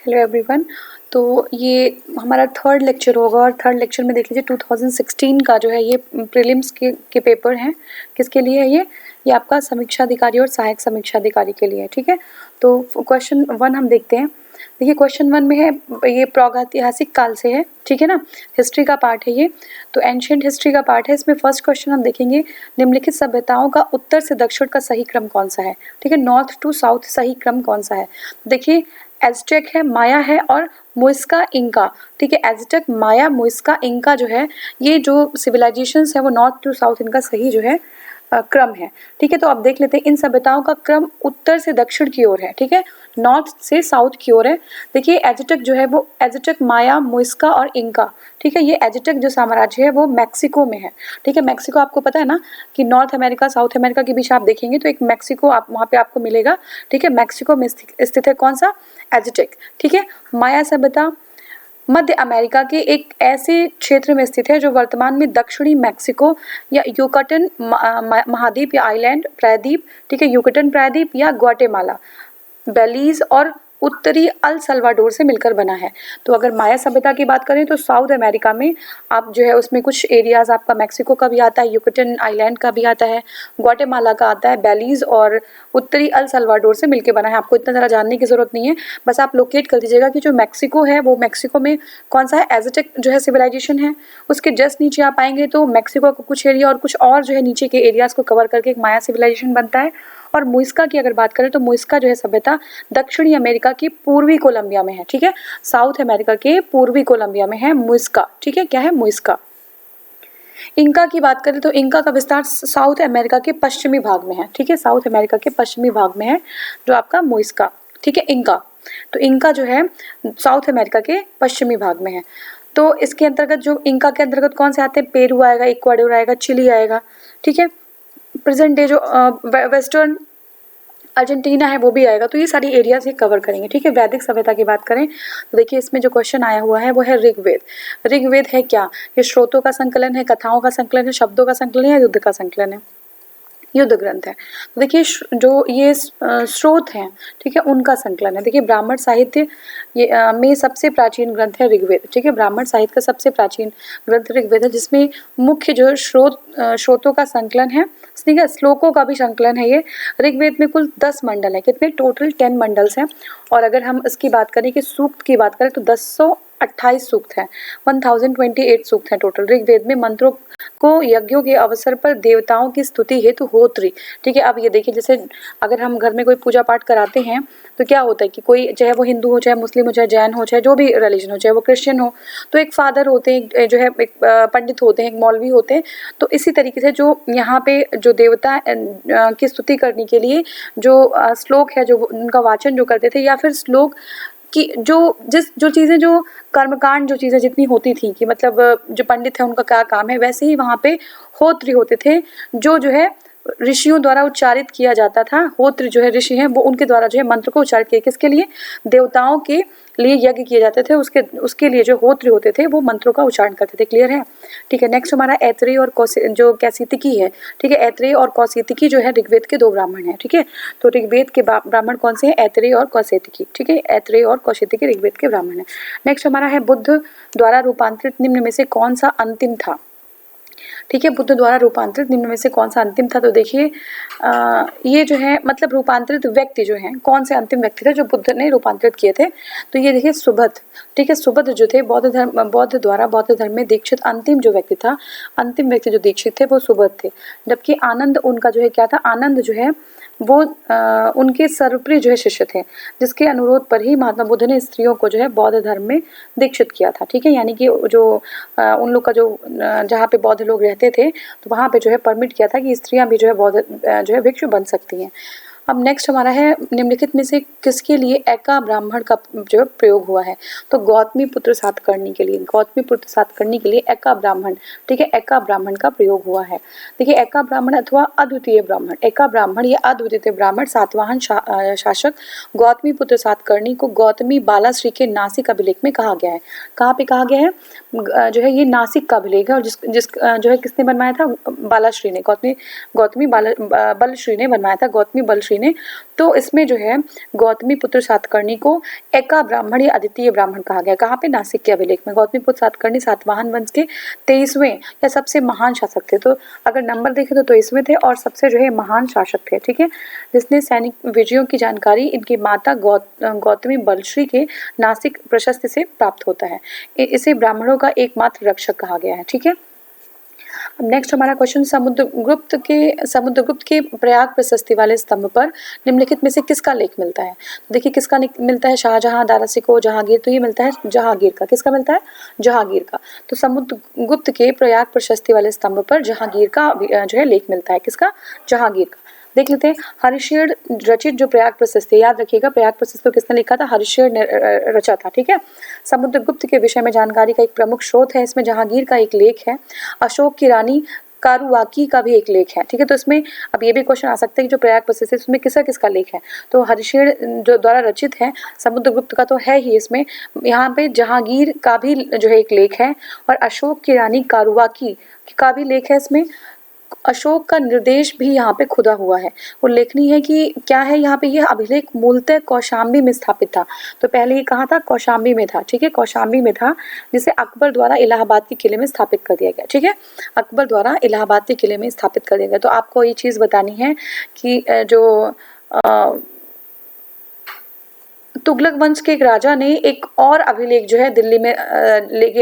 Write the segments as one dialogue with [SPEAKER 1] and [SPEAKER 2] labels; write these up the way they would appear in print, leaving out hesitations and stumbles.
[SPEAKER 1] Hello everyone. तो ये हमारा थर्ड लेक्चर होगा और थर्ड लेक्चर में देख लीजिए 2016 का जो है ये प्रीलिम्स के पेपर हैं। किसके लिए है ये आपका समीक्षा अधिकारी और सहायक समीक्षा अधिकारी के लिए, ठीक है। तो क्वेश्चन 1 हम देखते हैं। देखिए क्वेश्चन 1 में है, ये प्रागैतिहासिक काल से है, ठीक है ना, हिस्ट्री का पार्ट है ये। तो एंशिएंट हिस्ट्री का पार्ट है। इसमें फर्स्ट क्वेश्चन हम देखेंगे, निम्नलिखित सभ्यताओं का उत्तर से दक्षिण का सही क्रम कौन सा है, ठीक है, नॉर्थ टू साउथ सही क्रम कौन सा है। देखिए एज़टेक है, माया है और मुइस्का इंका, ठीक है। एज़टेक, माया, मुइस्का, इंका जो है ये जो सिविलाइजेशंस है वो नॉर्थ टू साउथ इनका सही जो है क्रम है, ठीक है। तो अब देख लेते हैं इन सभ्यताओं का क्रम उत्तर से दक्षिण की ओर है, ठीक है, नॉर्थ से साउथ की ओर है। देखिए एज़टेक जो है वो एज़टेक, माया, मुइस्का और इंका, ठीक है। ये एज़टेक जो साम्राज्य है वो मैक्सिको में है, ठीक है। मैक्सिको आपको पता है ना कि नॉर्थ अमेरिका साउथ अमेरिका के बीच आप देखेंगे तो एक मैक्सिको आप वहाँ पे आपको मिलेगा, ठीक है। मैक्सिको में स्थित है कौन सा, एज़टेक, ठीक है। माया सभ्यता मध्य अमेरिका के एक ऐसे क्षेत्र में स्थित है जो वर्तमान में दक्षिणी मैक्सिको या युकाटन महाद्वीप या आइलैंड प्रायद्वीप, ठीक है, युकाटन प्रायद्वीप या ग्वाटेमाला, बेलीज और उत्तरी अल सल्वाडोर से मिलकर बना है। तो अगर माया सभ्यता की बात करें तो साउथ अमेरिका में आप जो है उसमें कुछ एरियाज आपका मैक्सिको का भी आता है, युकाटन आइलैंड का भी आता है, ग्वाटेमाला का आता है, बेलीज और उत्तरी अल सल्वाडोर से मिलकर बना है। आपको इतना ज़्यादा जानने की ज़रूरत नहीं है, बस आप लोकेट कर दीजिएगा कि जो मैक्सिको है वो मैक्सिको में कौन सा है, एज़टेक जो है सिविलाइजेशन है। उसके जस्ट नीचे आप आएंगे तो मैक्सिको का कुछ एरिया और कुछ और जो है नीचे के एरियाज को कवर करके एक माया सिविलाइजेशन बनता है। और मुइस्का की अगर बात करें तो मुइस्का जो है सभ्यता दक्षिणी अमेरिका की पूर्वी कोलंबिया में है, ठीक है। साउथ अमेरिका के पूर्वी कोलंबिया में है मुइस्का, ठीक है। क्या है, मुइस्का। इंका की बात करें तो इंका का विस्तार साउथ अमेरिका के पश्चिमी भाग में है, ठीक है, साउथ अमेरिका के पश्चिमी भाग में है जो आपका मुइस्का, ठीक है, इंका। तो इंका जो है साउथ अमेरिका के पश्चिमी भाग में है। तो इसके अंतर्गत जो इंका के अंतर्गत कौन से आते हैं, पेरू आएगा, इक्वाडोर आएगा, चिली आएगा, ठीक है। प्रेजेंट डे जो वेस्टर्न अर्जेंटीना है वो भी आएगा। तो ये सारी एरियाज ही कवर करेंगे, ठीक है। वैदिक सभ्यता की बात करें तो देखिए इसमें जो क्वेश्चन आया हुआ है वो है ऋग्वेद। ऋग्वेद है क्या, ये स्रोतों का संकलन है, कथाओं का संकलन है, शब्दों का संकलन है या युद्ध का संकलन है, युद्ध ग्रंथ है। तो देखिए जो ये स्रोत हैं, ठीक है, उनका संकलन है। देखिए ब्राह्मण साहित्य ये में सबसे प्राचीन ग्रंथ है ऋग्वेद, ठीक है। ब्राह्मण साहित्य का सबसे प्राचीन ग्रंथ ऋग्वेद है जिसमें मुख्य जो स्रोतों का संकलन है, ठीक है, श्लोकों का भी संकलन है। ये ऋग्वेद में कुल 10 मंडल है, कितने, टोटल 10 मंडल्स हैं। और अगर हम इसकी बात करें कि सूक्त की बात करें तो 1028 सूक्त हैं, 1028 सूक्त हैं टोटल ऋग्वेद में। मंत्रों को यज्ञों के अवसर पर देवताओं की स्तुति हेतु होत्री, ठीक है। अब ये देखिए जैसे अगर हम घर में कोई पूजा पाठ कराते हैं तो क्या होता है कि कोई चाहे वो हिंदू हो, चाहे मुस्लिम हो, चाहे जैन हो, चाहे जो भी रिलीजन हो, चाहे वो क्रिश्चियन हो, तो एक फादर होते हैं, जो है एक पंडित होते हैं, एक मौलवी होते हैं। तो इसी तरीके से जो यहाँ पे जो देवता की स्तुति करने के लिए जो श्लोक है जो उनका वाचन जो करते थे, या फिर श्लोक कि जो चीज़ें जो कर्मकांड जो चीज़ें जितनी होती थी कि मतलब जो पंडित है उनका क्या काम है, वैसे ही वहाँ पे होत्री होते थे जो है ऋषियों द्वारा उच्चारित किया जाता था। होत्र जो है ऋषि हैं वो उनके द्वारा जो है मंत्र को उच्चारित किया, किसके लिए, देवताओं के लिए यज्ञ किए जाते थे, उसके लिए जो होत्र होते थे वो मंत्रों का उच्चारण करते थे। क्लियर है, ठीक है। नेक्स्ट हमारा ऐत्रेय और जो कैसितिकी है, ठीक है। ऐत्रेय और कौशितिकी जो है ऋग्वेद के 2 ब्राह्मण हैं, ठीक है। तो ऋग्वेद के ब्राह्मण कौन से हैं, ऐत्रेय और कौशितिकी, ठीक है। ऐत्रेय और कौशितिकी ऋग्वेद के ब्राह्मण हैं। नेक्स्ट हमारा है बुद्ध द्वारा रूपांतरित निम्न में से कौन सा अंतिम था, ठीक है। बुद्ध द्वारा रूपांतरित निम्न में से कौन सा अंतिम था। तो देखिए ये जो है मतलब रूपांतरित व्यक्ति जो हैं, कौन से अंतिम व्यक्ति थे जो बुद्ध ने रूपांतरित किए थे। तो ये देखिए सुबुद्ध, ठीक है। सुबुद्ध जो थे बौद्ध द्वारा बौद्ध धर्म में दीक्षित अंतिम जो व्यक्ति था, अंतिम व्यक्ति जो दीक्षित थे वो सुबुद्ध थे। जबकि आनंद उनका जो है क्या था, आनंद जो है वो उनके सर्वप्रिय जो है शिष्य थे, जिसके अनुरोध पर ही महात्मा बुद्ध ने स्त्रियों को जो है बौद्ध धर्म में दीक्षित किया था, ठीक है। यानी कि जो उन लोग का जो जहाँ पे बौद्ध लोग रहते थे तो वहाँ पे जो है परमिट किया था कि स्त्रियाँ भी जो है बौद्ध जो है भिक्षु बन सकती हैं। अब नेक्स्ट हमारा है निम्नलिखित में से किसके लिए एका ब्राह्मण का जो प्रयोग हुआ है। तो गौतमी पुत्र सातकर्णी के लिए, गौतमी पुत्र सातकर्णी के लिए एका ब्राह्मण, ठीक है, एका ब्राह्मण का प्रयोग हुआ है। देखिए एका ब्राह्मण अथवा अद्वितीय ब्राह्मण, एका ब्राह्मण या अद्वितीय ब्राह्मण सातवाहन शासक गौतमी पुत्र सातकर्णी को गौतमी बालाश्री के नासिक अभिलेख में कहा गया है। कहाँ पे कहा गया है, जो है ये नासिक का अभिलेख है और जिस जो है किसने बनवाया था, बालाश्री ने, गौतमी बलश्री ने बनवाया था, गौतमी बलश्री ने। तो इसमें जो है गौतमी पुत्र सातकर्णी को एका ब्राह्मण या अद्वितीय ब्राह्मण कहा गया। कहाँ पे? नासिक के अभिलेख में। गौतमी पुत्र सातकर्णी सातवाहन वंश के 23वें या सबसे महान शासक थे। तो अगर नंबर देखें तो 23वें थे और सबसे जो है महान शासक थे, ठीक है, जिसने सैनिक विजयों की जानकारी इनकी माता गौतमी बलश्री के नासिक प्रशस्ति से प्राप्त होता है। इसे ब्राह्मणों का एकमात्र रक्षक कहा गया है, ठीक है। अब नेक्स्ट हमारा क्वेश्चन, समुद्रगुप्त के प्रयाग प्रशस्ति वाले स्तंभ पर निम्नलिखित में से किसका लेख मिलता है? तो देखिए किसका मिलता है? शाहजहां, दारासिको, जहांगीर। तो ये मिलता है जहांगीर का। किसका मिलता है? जहांगीर का। तो समुद्रगुप्त के प्रयाग प्रशस्ति वाले स्तंभ पर जहांगीर का जो है लेख मिलता है। किसका? जहांगीर का। देख लेते हैं। हरिशेर रचित जो प्रयाग प्रशस्ति, याद रखिएगा प्रयाग प्रशस्ति को किसने लिखा था? हरिशेर ने रचा था, ठीक है। समुद्रगुप्त के विषय में जानकारी का एक प्रमुख स्रोत है, इसमें जहांगीर का एक लेख है, अशोक की रानी कारुवाकी का भी एक लेख है, ठीक है। तो इसमें अब ये भी क्वेश्चन आ सकता है कि जो प्रयाग प्रशस्ति उसमें किसका किसका लेख है? तो हरिशेर जो द्वारा रचित है, समुद्रगुप्त का तो है ही इसमें, यहाँ पे जहांगीर का भी जो है एक लेख है और अशोक की रानी कारुवाकी का भी लेख है इसमें। अशोक का निर्देश भी यहाँ पे खुदा हुआ है। उल्लेखनीय है कि क्या है यहाँ पे, यह अभिलेख मूलतः कौशाम्बी में स्थापित था। तो पहले ये कहाँ था? कौशाम्बी में था, ठीक है, कौशाम्बी में था, जिसे अकबर द्वारा इलाहाबाद के किले में स्थापित कर दिया गया, ठीक है, अकबर द्वारा इलाहाबाद के किले में स्थापित कर दिया गया। तो आपको ये चीज़ बतानी है कि जो तुगलक वंश के एक राजा ने एक और अभिलेख जो है दिल्ली में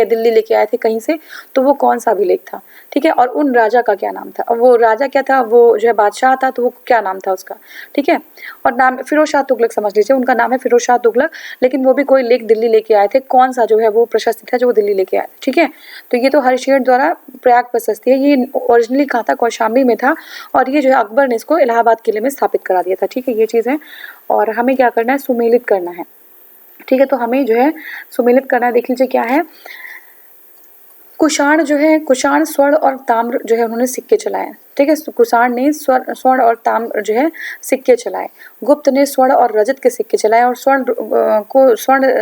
[SPEAKER 1] दिल्ली लेके आए थे कहीं से, तो वो कौन सा अभिलेख था, ठीक है, और उन राजा का क्या नाम था? और वो राजा क्या था? वो जो है बादशाह था, तो वो क्या नाम था उसका, ठीक है। और नाम फिरोज शाह तुगलक समझ लीजिए, उनका नाम है फिरोज शाह तुगलक, लेकिन वो भी कोई लेख दिल्ली लेके आए थे। कौन सा जो है वो प्रशस्ति था जो वो दिल्ली लेके आए थे, ठीक है। तो ये तो हरिशेर द्वारा प्रयाग प्रशस्ति है, ये ओरिजिनली कहाँ था? कौशाम्बी में था, और ये जो है अकबर ने इसको इलाहाबाद किले में स्थापित करा दिया था, ठीक है, ये चीज़ है। और हमें क्या करना है? सुमेलित करना है, ठीक है। तो हमें जो है सुमेलित करना है, देख लीजिए क्या है। कुषाण जो है, कुषाण स्वर्ण और ताम्र जो है उन्होंने सिक्के चलाए, ठीक है। कुषाण ने स्वर्ण और ताम्र जो है सिक्के चलाए। गुप्त ने स्वर्ण और रजत के सिक्के चलाए, और स्वर्ण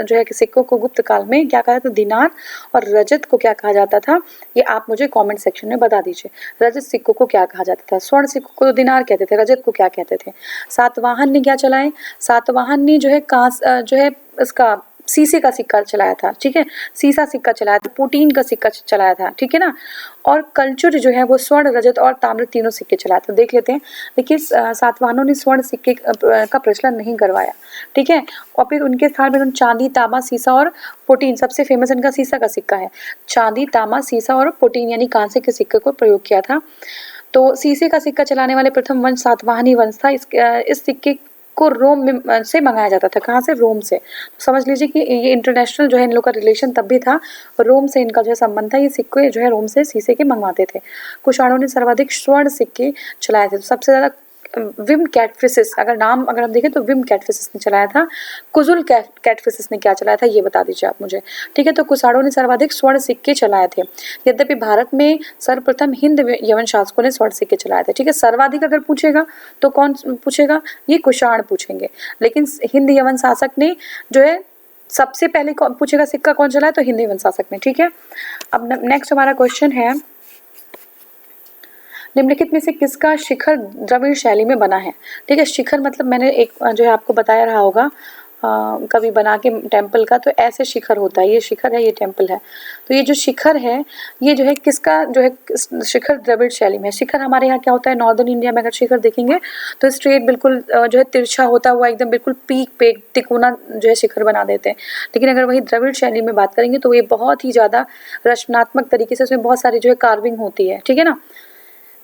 [SPEAKER 1] जो है सिक्कों को गुप्त काल में क्या कहा जाता था? दिनार। और रजत को क्या कहा जाता था? ये आप मुझे कमेंट सेक्शन में बता दीजिए। रजत सिक्कों को क्या कहा जाता था? स्वर्ण सिक्कों को दिनार कहते थे, रजत को क्या कहते थे? सातवाहन ने क्या चलाए? सातवाहन ने जो है जो है इसका शीशे का सिक्का चलाया था, ठीक है, सीसा सिक्का चलाया था, पुटीन का सिक्का चलाया था, ठीक है ना। और कलचुर जो है वो स्वर्ण, रजत और ताम्र तीनों सिक्के चलाया था। देख लेते हैं। देखिए सातवाहनों ने स्वर्ण सिक्के का प्रचलन नहीं करवाया, ठीक है, और फिर उनके स्थान में उन्होंने चांदी, तांबा, सीसा और पुटीन, सबसे फेमस इनका सीसा का सिक्का है। चांदी, तांबा, सीसा और पुटीन यानी कांसे के सिक्के को प्रयोग किया था। तो शीशे का सिक्का चलाने वाले प्रथम वंश सातवाहनी वंश था। इस सिक्के को रोम में से मंगाया जाता था। कहाँ से? रोम से। तो समझ लीजिए कि ये इंटरनेशनल जो है इन लोग का रिलेशन तब भी था, रोम से इनका जो है संबंध था। ये सिक्के जो है रोम से शीशे के मंगवाते थे। कुषाणों ने सर्वाधिक स्वर्ण सिक्के चलाए थे। तो सबसे ज़्यादा विम कैटफिसिस, अगर हम देखें तो विम कैटफिसिस ने चलाया था। कुजुल कैटफिसिस ने क्या चलाया था ये बता दीजिए आप मुझे, ठीक है। तो कुषाणों ने सर्वाधिक स्वर्ण सिक्के चलाए थे। यद्यपि भारत में सर्वप्रथम हिंद यवन शासकों ने स्वर्ण सिक्के चलाए थे, ठीक है। सर्वाधिक अगर पूछेगा तो कौन पूछेगा? ये कुषाण पूछेंगे, लेकिन हिंद यवन शासक ने जो है सबसे पहले कौन पूछेगा सिक्का कौन चलाया? तो हिंद यवन शासक ने, ठीक है। अब नेक्स्ट हमारा क्वेश्चन है, निम्नलिखित में से किसका शिखर द्रविड़ शैली में बना है? ठीक है, शिखर मतलब मैंने एक जो है आपको बताया रहा होगा कभी बना के टेम्पल का, तो ऐसे शिखर होता है। ये शिखर है, ये टेम्पल है। तो ये जो शिखर है ये जो है किसका जो है शिखर द्रविड़ शैली में। शिखर हमारे यहाँ क्या होता है? नॉर्दर्न इंडिया में अगर शिखर देखेंगे तो स्ट्रेट बिल्कुल जो है तिरछा होता हुआ एकदम बिल्कुल पीक पे तिकोना जो है शिखर बना देते हैं। लेकिन अगर वही द्रविड़ शैली में बात करेंगे तो ये बहुत ही ज़्यादा रचनात्मक तरीके से उसमें बहुत सारी जो है कार्विंग होती है, ठीक है ना।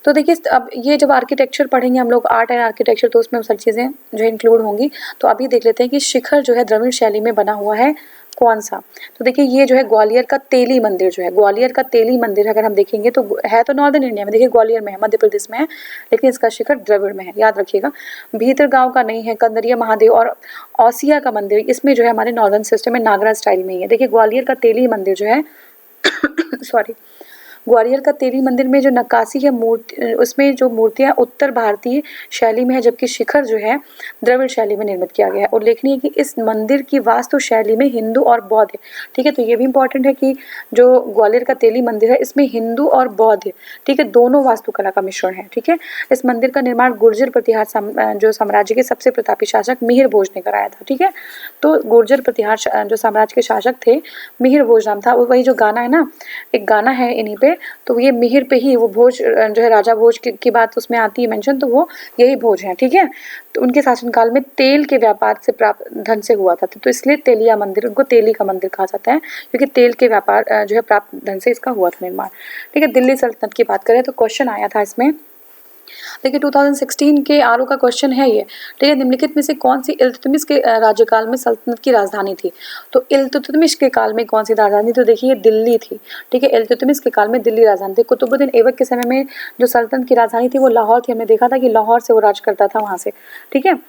[SPEAKER 1] तो देखिए अब ये जब आर्किटेक्चर पढ़ेंगे हम लोग, आर्ट एंड आर्किटेक्चर, तो उसमें सारी चीज़ें जो इंक्लूड होंगी। तो अभी देख लेते हैं कि शिखर जो है द्रविड़ शैली में बना हुआ है कौन सा। तो देखिए ये जो है ग्वालियर का तेली मंदिर जो है, ग्वालियर का तेली मंदिर अगर हम देखेंगे तो है तो नॉर्दर्न इंडिया में, देखिए ग्वालियर में है, मध्य प्रदेश में है, लेकिन इसका शिखर द्रविड़ में है, याद रखिएगा। भीतर गाँव का नहीं है, कंदरिया महादेव और औसिया का मंदिर इसमें जो है हमारे नॉर्दर्न सिस्टम में नागरा स्टाइल में ही है। देखिए ग्वालियर का तेली मंदिर जो है सॉरी ग्वालियर का तेली मंदिर में जो नक्काशी है मूर्ति, उसमें जो मूर्तियाँ उत्तर भारतीय शैली में है, जबकि शिखर जो है द्रविड़ शैली में निर्मित किया गया है। उल्लेखनीय है कि इस मंदिर की वास्तु शैली में हिंदू और बौद्ध है। ठीक है, तो ये भी इंपॉर्टेंट है कि जो ग्वालियर का तेली मंदिर है इसमें हिंदू और बौद्ध, ठीक है, दोनों वास्तुकला का मिश्रण है। ठीक है, इस मंदिर का निर्माण गुर्जर प्रतिहार जो साम्राज्य के सबसे प्रतापी शासक मिहिर भोज ने कराया था। ठीक है, तो गुर्जर प्रतिहार जो साम्राज्य के शासक थे, मिहिर भोज नाम था। वही जो गाना है ना, एक गाना है इन्हीं पे, तो ये मिहिर पे ही वो भोज जो है राजा भोज की बात उसमें आती है मेंशन, तो वो यही भोज है। ठीक है, तो उनके शासनकाल में तेल के व्यापार से प्राप्त धन से हुआ था, तो इसलिए तेलिया मंदिर, उनको तेली का मंदिर कहा जाता है, क्योंकि तेल के व्यापार जो है प्राप्त धन से इसका हुआ था निर्माण। ठीक है, दिल्ली सल्तनत की बात करें तो क्वेश्चन आया था इसमें, देखिए 2016 के आरओ का क्वेश्चन है ये। ठीक है, निम्नलिखित में से कौन सी इल्तुतमिश के राज्यकाल में सल्तनत की राजधानी थी? तो इल्तुतमिश के काल में कौन सी राजधानी? तो देखिए दिल्ली थी। ठीक है, इल्तुतमिश के काल में दिल्ली राजधानी थी। कुतुबुद्दीन ऐबक के समय में जो सल्तनत की राजधानी थी वो लाहौर थी। हमने देखा था कि लाहौर से वो राज करता था वहां से। ठीक है,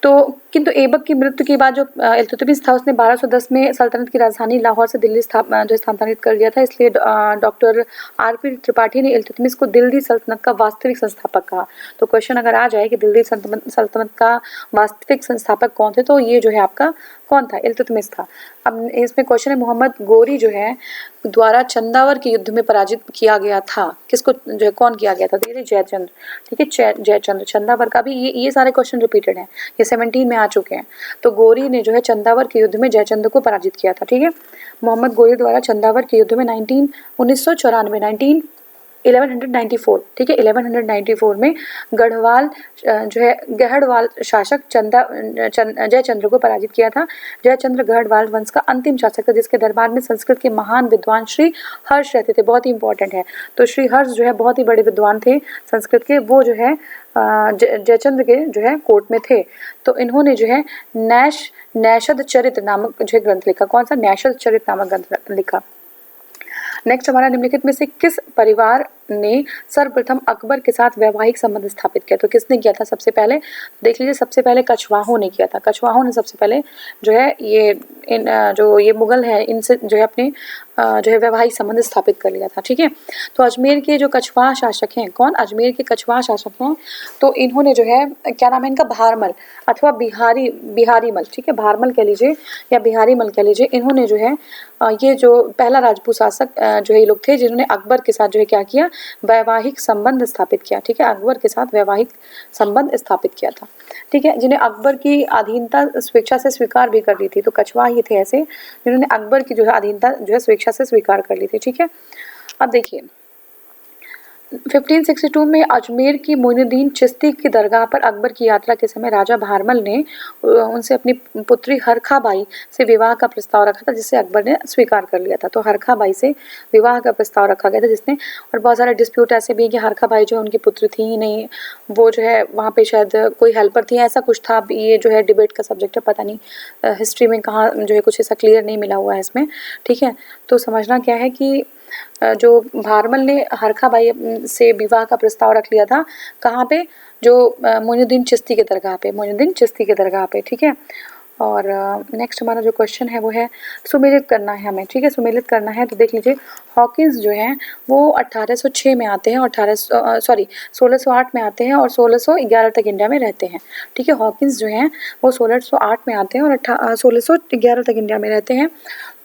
[SPEAKER 1] तो किंतु ऐबक की मृत्यु के बाद जो इल्तुतमिश था उसने 1210 में सल्तनत की राजधानी लाहौर से दिल्ली जो स्थानांतरित कर लिया था। इसलिए डॉक्टर आर.पी. त्रिपाठी ने इल्तुतमिश को दिल्ली सल्तनत का वास्तविक संस्थापक कहा। तो क्वेश्चन अगर आ जाए कि दिल्ली सल्तनत का वास्तविक संस्थापक कौन थे, तो ये जो है आपका कौन था? इल्तुतमिश था। अब इसमें क्वेश्चन है, मोहम्मद गोरी जो है द्वारा चंदावर के युद्ध में पराजित किया गया था, किसको जो है कौन किया गया था? तो ये जयचंद्र। ठीक है, जयचंद्र। चंदावर का भी ये सारे क्वेश्चन रिपीटेड हैं, ये 17 में आ चुके हैं। तो गोरी ने जो है चंदावर के युद्ध में जयचंद्र को पराजित किया था। ठीक है, मोहम्मद गोरी द्वारा चंदावर के युद्ध में 1194, ठीक है, 1194 में गढ़वाल जो है गढ़वाल शासक जयचंद्र को पराजित किया था। जयचंद्र गढ़वाल वंश का अंतिम शासक था, जिसके दरबार में संस्कृत के महान विद्वान श्री हर्ष रहते थे। बहुत ही इंपॉर्टेंट है। तो श्री हर्ष जो है बहुत ही बड़े विद्वान थे संस्कृत के, वो जो है जयचंद्र के जो है कोर्ट में थे। तो इन्होंने जो है नैषद चरित्र नामक जो है ग्रंथ लिखा। कौन सा? नैषद चरित्र नामक ग्रंथ लिखा। नेक्स्ट हमारा, निम्नलिखित में से किस परिवार ने सर्वप्रथम अकबर के साथ वैवाहिक संबंध स्थापित किया? तो किसने किया था सबसे पहले? देख लीजिए, सबसे पहले कछवाहों ने किया था। कछवाहों ने सबसे पहले जो है जो ये मुगल है इनसे जो है अपने जो है वैवाहिक संबंध स्थापित कर लिया था। ठीक है, तो अजमेर के जो कछवाह शासक हैं, कौन? अजमेर के कछवाह शासक हैं, तो इन्होंने जो है क्या नाम है इनका? भारमल अथवा बिहारी मल। ठीक है, भारमल कह लीजिए या बिहारी मल कह लीजिए। इन्होंने जो है ये जो पहला राजपूत शासक जो ये लोग थे जिन्होंने अकबर के साथ जो है क्या किया? वैवाहिक संबंध स्थापित किया। ठीक है, अकबर के साथ वैवाहिक संबंध स्थापित किया था। ठीक है, जिन्हें अकबर की अधीनता स्वेच्छा से स्वीकार भी कर ली थी। तो कछवाह ये थे ऐसे जिन्होंने अकबर की जो है अधीनता जो है स्वेच्छा से स्वीकार कर ली थी। ठीक है, अब देखिए 1562 में अजमेर की मोइनुद्दीन चिश्ती की दरगाह पर अकबर की यात्रा के समय राजा भारमल ने उनसे अपनी पुत्री हरखा बाई से विवाह का प्रस्ताव रखा था, जिसे अकबर ने स्वीकार कर लिया था। तो हरखा बाई से विवाह का प्रस्ताव रखा गया था जिसने, और बहुत सारे डिस्प्यूट ऐसे भी हैं कि हरखा बाई जो है उनकी पुत्री थी ही नहीं, वो जो है वहाँ पे शायद कोई हेल्पर थी, ऐसा कुछ था। ये जो है डिबेट का सब्जेक्ट है, पता नहीं हिस्ट्री में कहाँ जो है कुछ ऐसा क्लियर नहीं मिला हुआ है इसमें। ठीक है, तो समझना क्या है कि जो भारमल ने हरखा बाई से विवाह का प्रस्ताव रख लिया था, कहाँ पे? जो मोइनुद्दीन चिश्ती के दरगाह पे, मोइनुद्दीन चिश्ती के दरगाह पे। ठीक है, और नेक्स्ट हमारा जो क्वेश्चन है वो है सुमेलित करना है हमें। ठीक है, सुमेलित करना है। तो देख लीजिए, हॉकिंस जो हैं वो 1806 में आते हैं और 1608 में आते हैं और 1611 तक इंडिया में रहते हैं। ठीक है, हॉकिंस जो हैं वो 1608 में आते हैं और 1611 तक इंडिया में रहते हैं।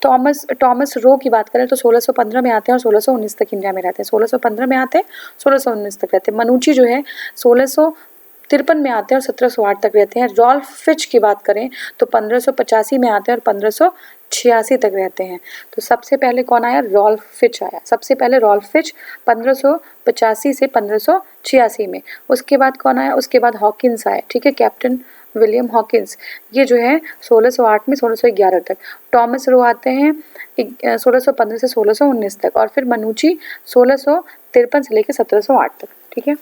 [SPEAKER 1] टॉमस रो की बात करें तो 1615 में आते हैं और 1619 तक इंडिया में रहते हैं। 1615 में आते हैं, 1619 तक रहते हैं। मनुची जो है 1653 में आते हैं और 1708 तक रहते हैं। रॉल्फ फिच की बात करें तो 1585 में आते हैं और 1586 तक रहते हैं। तो सबसे पहले कौन आया? रॉल्फ फिच आया। सबसे पहले रॉल्फ फिच 1585 से 1586 में। उसके बाद कौन आया? उसके बाद हॉकिंस आए। ठीक है, कैप्टन विलियम हॉकिंस, ये जो है 1608 में 1611 तक। टॉमस रो आते हैं 1615 से 1619 तक, और फिर मनुची 1653 से लेकर 1708 तक। ठीक है,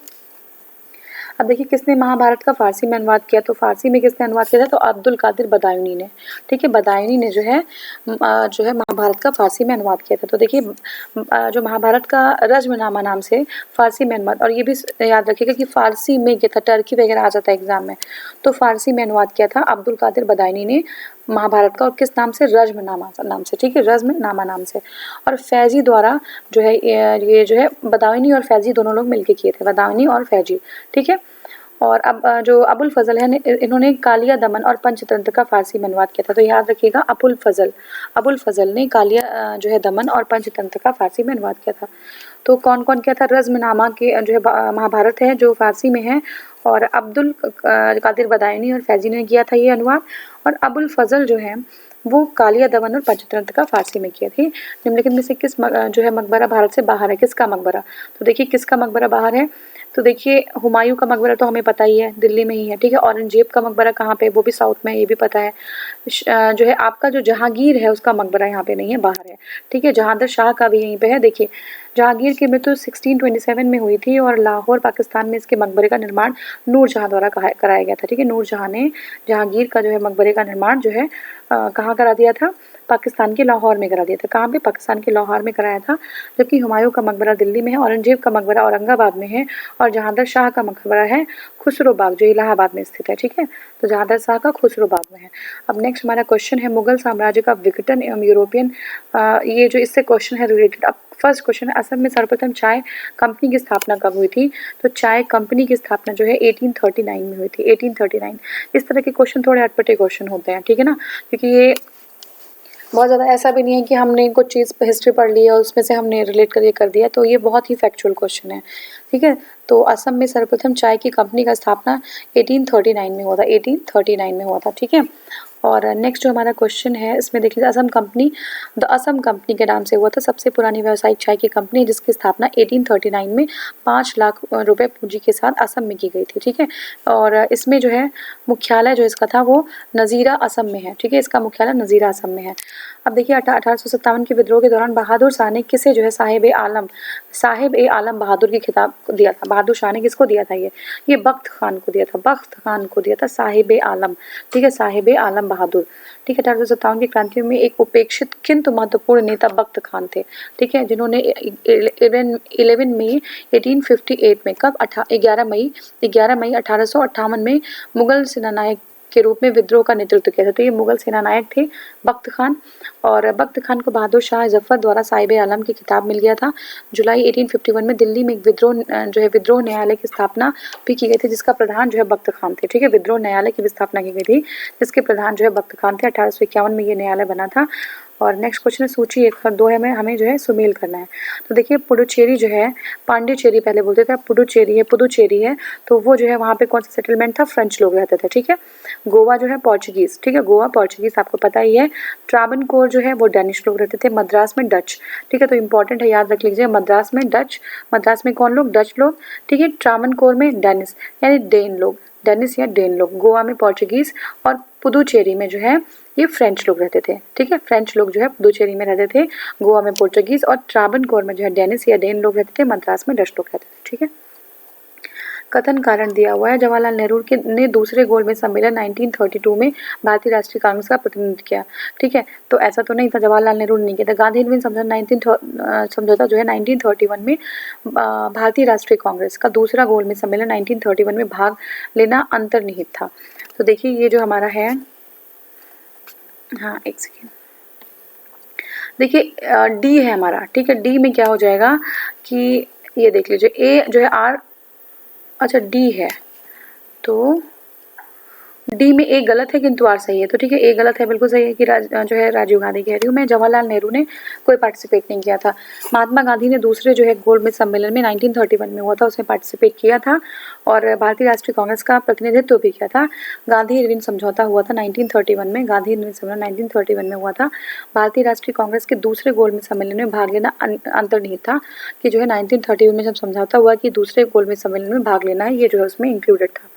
[SPEAKER 1] अब देखिए किसने महाभारत का फारसी में अनुवाद किया, तो फारसी में किसने अनुवाद किया था, तो अब्दुल कादिर बदायूनी ने। ठीक है, बदायूनी ने जो है महाभारत का फारसी में अनुवाद किया था। तो देखिए जो महाभारत का रज्मनामा नाम से फारसी में अनुवाद, और ये भी याद रखिएगा कि फारसी में किया था, टर्की वगैरह आ जाता है एग्जाम में, तो फारसी में अनुवाद किया था अब्दुल कादिर बदायूनी ने महाभारत का, और किस नाम से, रज्मनामा नाम से। ठीक है, रज्मनामा नाम से। और फैजी द्वारा जो है ये जो है बदायूनी और फैजी दोनों लोग मिलके किए थे, बदायूनी और फैजी। ठीक है, और अब जो अबुल फजल है इन्होंने कालिया दमन और पंचतंत्र का फारसी में अनुवाद किया था। तो याद रखिएगा अबुल फजल ने कालिया जो है दमन और पंचतंत्र का फारसी में अनुवाद किया था। तो कौन कौन किया था, रज्मनामा के जो है महाभारत है जो फारसी में है, और अब्दुल कादिर बदायूनी और फैजी ने किया था ये अनुवाद, और अबुल फजल जो है वो कालिया दमन और पंचतंत्र का फारसी में किया थी। निम्नलिखित में से किस जो है मकबरा भारत से बाहर है, किसका मकबरा, तो देखिए किसका मकबरा बाहर है, तो देखिए हुमायूं का मकबरा तो हमें पता ही है, दिल्ली में ही है। ठीक है, औरंगजेब का मकबरा कहाँ पे, वो भी साउथ में है, ये भी पता है। जो है आपका जो जहांगीर है उसका मकबरा यहाँ पे नहीं है, बाहर है। ठीक है, जहांदर शाह का भी यहीं पे है। देखिए जहांगीर की मृत्यु 1627 में हुई थी, और लाहौर पाकिस्तान में इसके मकबरे का निर्माण नूरजहां द्वारा कराया गया था। ठीक है, नूरजहां ने जहांगीर का जो है मकबरे का निर्माण जो है कहाँ करा दिया था, पाकिस्तान के लाहौर में करा दिया था। कहाँ पे, पाकिस्तान के लाहौर में कराया था। जबकि हुमायूं का मकबरा दिल्ली में है, औरंगजेब का मकबरा औरंगाबाद में है, और जहांदर शाह का मकबरा है खुसरो बाग जो इलाहाबाद में स्थित है। ठीक है, तो जहांदर शाह का खुसरो बाग में है। अब नेक्स्ट हमारा क्वेश्चन है मुगल साम्राज्य का विघटन एवं यूरोपियन, ये जो इससे क्वेश्चन है रिलेटेड। अब फर्स्ट क्वेश्चन है, असम में सर्वप्रथम चाय कंपनी की स्थापना कब हुई थी, तो चाय कंपनी की स्थापना जो है 1839 में हुई थी, 1839। इस तरह के क्वेश्चन थोड़े अटपटे क्वेश्चन होते हैं। ठीक है ना, क्योंकि ये बहुत ज़्यादा ऐसा भी नहीं है कि हमने कुछ चीज़ हिस्ट्री पढ़ ली है और उसमें से हमने रिलेट करके कर दिया, तो ये बहुत ही फैक्चुअल क्वेश्चन है। ठीक है, तो असम में सर्वप्रथम चाय की कंपनी का स्थापना 1839 में हुआ था, 1839 में हुआ था। ठीक है, और नेक्स्ट जो हमारा क्वेश्चन है इसमें देख लीजिए, द असम कंपनी के नाम से हुआ था, सबसे पुरानी व्यावसायिक चाय की कंपनी जिसकी स्थापना 1839 में 5 लाख रुपए पूंजी के साथ असम में की गई थी। ठीक है, और इसमें जो है मुख्यालय जो इसका था वो नज़ीरा असम में है। ठीक है, इसका मुख्यालय नज़ीरा असम में है। अब देखिए 1857 के विद्रोह के दौरान बहादुर शाह ने किसे जो है साहिब ए आलम बहादुर की खिताब दिया था, बहादुर शाह ने किसको दिया था, ये बख्त खान को दिया था, बख्त खान को दिया था साहिब ए आलम। ठीक है, साहिब ए आलम बहादुर। ठीक है, 1857 की क्रांति में एक उपेक्षित किंतु महत्वपूर्ण नेता बख्त खान थे। ठीक है, जिन्होंने 11 मई 1858 में, कब, 11 मई 1858 में मुगल सेनानायक के रूप में विद्रोह का नेतृत्व किया था। तो ये मुगल सेनानायक थे बख्त खान, और बख्त खान को बहादुर शाह जफर द्वारा साहिब ए आलम की खिताब मिल गया था। जुलाई 1851 में दिल्ली में एक विद्रोह न्यायालय की स्थापना भी की गई थी, जिसका प्रधान जो है बख्त खान थे। ठीक है, विद्रोह न्यायालय की भी स्थापना की गई थी, जिसके प्रधान जो है बख्त खान थे। 1851 में ये न्यायालय बना था। और नेक्स्ट क्वेश्चन है सूची 1 और 2 है, हमें जो है सुमेल करना है। तो देखिए पुडुचेरी जो है, पांडिचेरी पहले बोलते थे, पुडुचेरी है, तो वो जो है वहाँ पे कौन सा सेटलमेंट था, फ्रेंच लोग रहते थे। ठीक है, गोवा जो है पोर्चुगीज। ठीक है, गोवा पोर्चुगीज आपको पता ही है। ट्रावनकोर जो है वो डेनिश लोग रहते थे। मद्रास में डच। ठीक है, तो इंपॉर्टेंट है, याद रख लीजिए, मद्रास में डच, मद्रास में कौन लोग, डच लोग। ठीक है, ट्रावनकोर में डेनिस यानी डेन लोग, डेनिस या डेन लोग। गोवा में पोर्चुगीज, और पुदुचेरी में जो है ये फ्रेंच लोग रहते थे। ठीक है, फ्रेंच लोग जो है पुदुचेरी में रहते थे, गोवा में पोर्चुगीज, और ट्रावनकोर में जो है डेनिस या डेन लोग रहते थे, मद्रास में डच लोग रहते थे। ठीक है, कथन कारण दिया हुआ है, जवाहरलाल नेहरू ने दूसरे गोलमेज सम्मेलन 1932 में भारतीय राष्ट्रीय कांग्रेस का प्रतिनिधित्व किया। ठीक है, तो ऐसा तो नहीं था, जवाहरलाल नेहरू ने नहीं किया था। गांधी इरविन समझौता जो है 1931 में भारतीय राष्ट्रीय कांग्रेस का दूसरा गोलमेज सम्मेलन 1931 में भाग लेना अंतर्निहित था। तो देखिए ये जो हमारा है, हाँ एक सेकेंड, देखिए डी है हमारा। ठीक है, डी में क्या हो जाएगा कि ये देख लीजिए, ए जो है आर, अच्छा डी है, तो डी में ए गलत है किंतु आर सही है। तो ठीक है, ए गलत है, बिल्कुल सही है कि जो है राजीव गांधी कह रही हूँ मैं। जवाहरलाल नेहरू ने कोई पार्टिसिपेट नहीं किया था। महात्मा गांधी ने दूसरे जो है गोलमेज सम्मेलन में 1931 में हुआ था, उसमें पार्टिसिपेट किया था, और भारतीय राष्ट्रीय कांग्रेस का प्रतिनिधित्व भी किया था। गांधी इरविन समझौता हुआ था 1931 में, गांधी इरविन सम्मेलन 1931 में हुआ था। भारतीय राष्ट्रीय कांग्रेस के दूसरे गोलमेज सम्मेलन में भाग लेना अंतर्निहित था, कि जो है 1931 में जब समझौता हुआ कि दूसरे गोलमेज सम्मेलन में भाग लेना है, ये जो है उसमें इंक्लूडेड था।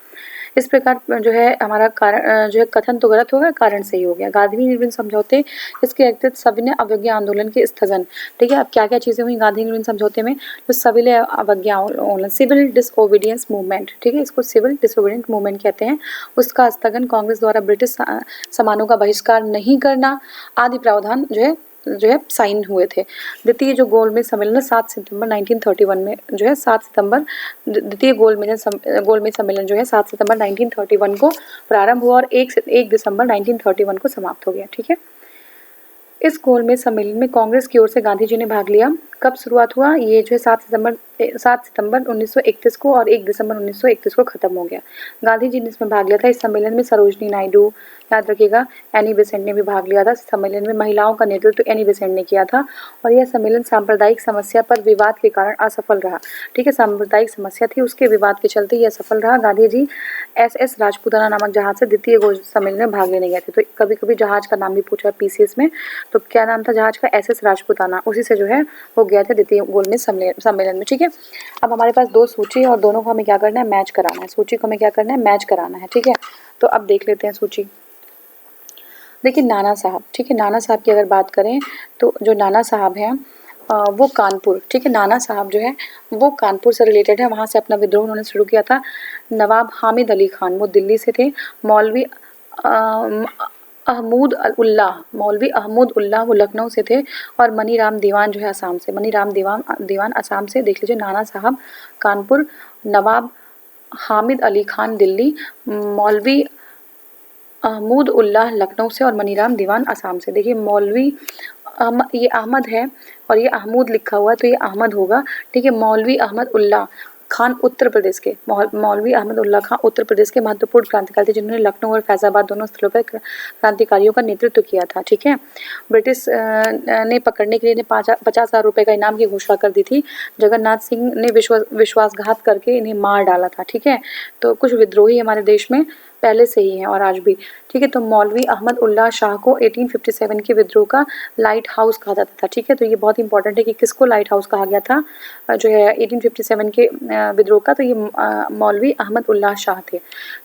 [SPEAKER 1] इस प्रकार जो है हमारा कारण जो है कथन तो गलत होगा, कारण सही हो गया। गांधी निर्विन समझौते इसके अतिरिक्त सविनय अवज्ञा आंदोलन के स्थगन। ठीक है, अब क्या क्या चीजें हुई गांधी निर्विन समझौते में? तो सविनय अवज्ञा आंदोलन, सिविल डिसओबीडियंस मूवमेंट, ठीक है, इसको सिविल डिसओबीडियंस मूवमेंट कहते हैं, उसका स्थगन, कांग्रेस द्वारा ब्रिटिश सामानों का बहिष्कार नहीं करना आदि प्रावधान जो है साइन हुए थे। द्वितीय जो गोलमेज सम्मेलन 7 सितंबर 1931 में जो है 7 सितंबर द्वितीय गोलमेज सम्मेलन जो है 7 सितंबर 1931 को प्रारंभ हुआ और 1 दिसंबर 1931 को समाप्त हो गया। ठीक है, इस गोलमेज सम्मेलन में कांग्रेस की ओर से गांधी जी ने भाग लिया। कब शुरुआत हुआ? ये जो है 7 सितंबर 1931 को और 1 दिसंबर 1931 को खत्म हो गया। गांधी जी ने इसमें भाग लिया था। इस सम्मेलन में सरोजनी नायडू, याद रखिएगा, एनी बेसेंट ने भी भाग लिया था। सम्मेलन में महिलाओं का नेतृत्व एनी बेसेंट ने किया था और यह सम्मेलन सांप्रदायिक समस्या पर विवाद के कारण असफल रहा। ठीक है, सांप्रदायिक समस्या थी, उसके विवाद के चलते यह असफल रहा। गांधी जी SS राजपूताना नामक जहाज से द्वितीय गोलमेज सम्मेलन में भाग लेने गए थे। तो कभी कभी जहाज का नाम भी पूछा PCS में, तो क्या नाम था जहाज का? SS राजपूताना, उसी से जो है वो गया था द्वितीय गोलमेज सम्मेलन में। ठीक है, अब हमारे पास दो सूची और दोनों को हमें क्या करना है? मैच कराना है। सूची को हमें क्या करना है? मैच कराना है। ठीक है, तो अब देख लेते हैं सूची। देखिए नाना साहब, ठीक है, नाना साहब की अगर बात करें तो जो नाना साहब हैं वो कानपुर, ठीक है, नाना साहब जो है वो कानपुर से रिलेटेड है, वहाँ से अपना विद्रोह उन्होंने शुरू किया था। नवाब हामिद अली खान वो दिल्ली से थे। मौलवी अहमूद उल्लाह वो लखनऊ से थे और मनीराम दीवान जो है असम से। मनीराम दीवान असम से। देख लीजिए, नाना साहब कानपुर, नवाब हामिद अली खान दिल्ली, मौलवी अहमूद उल्लाह लखनऊ से और मनीराम दीवान असम से। देखिए मौलवी ये अहमद है और ये अहमूद लिखा हुआ है तो ये अहमद होगा। ठीक है, मौलवी अहमद उल्लाह खान उत्तर प्रदेश के, मौलवी अहमद उल्लाह खान उत्तर प्रदेश के महत्वपूर्ण क्रांतिकारी थे जिन्होंने लखनऊ और फैजाबाद दोनों स्थलों पर क्रांतिकारियों का नेतृत्व किया था। ठीक है, ब्रिटिश ने पकड़ने के लिए 50,000 रुपये का इनाम की घोषणा कर दी थी। जगन्नाथ सिंह ने विश्वासघात करके इन्हें मार डाला था। ठीक है, तो कुछ विद्रोही हमारे देश में पहले से ही हैं और आज भी। ठीक है, तो मौलवी अहमद उल्लाह शाह को 1857 के विद्रोह का लाइट हाउस कहा जाता था। ठीक है, तो ये बहुत इंपॉर्टेंट है कि किसको लाइट हाउस कहा गया था जो है 1857 के विद्रोह का, तो ये मौलवी अहमद उल्लाह शाह थे।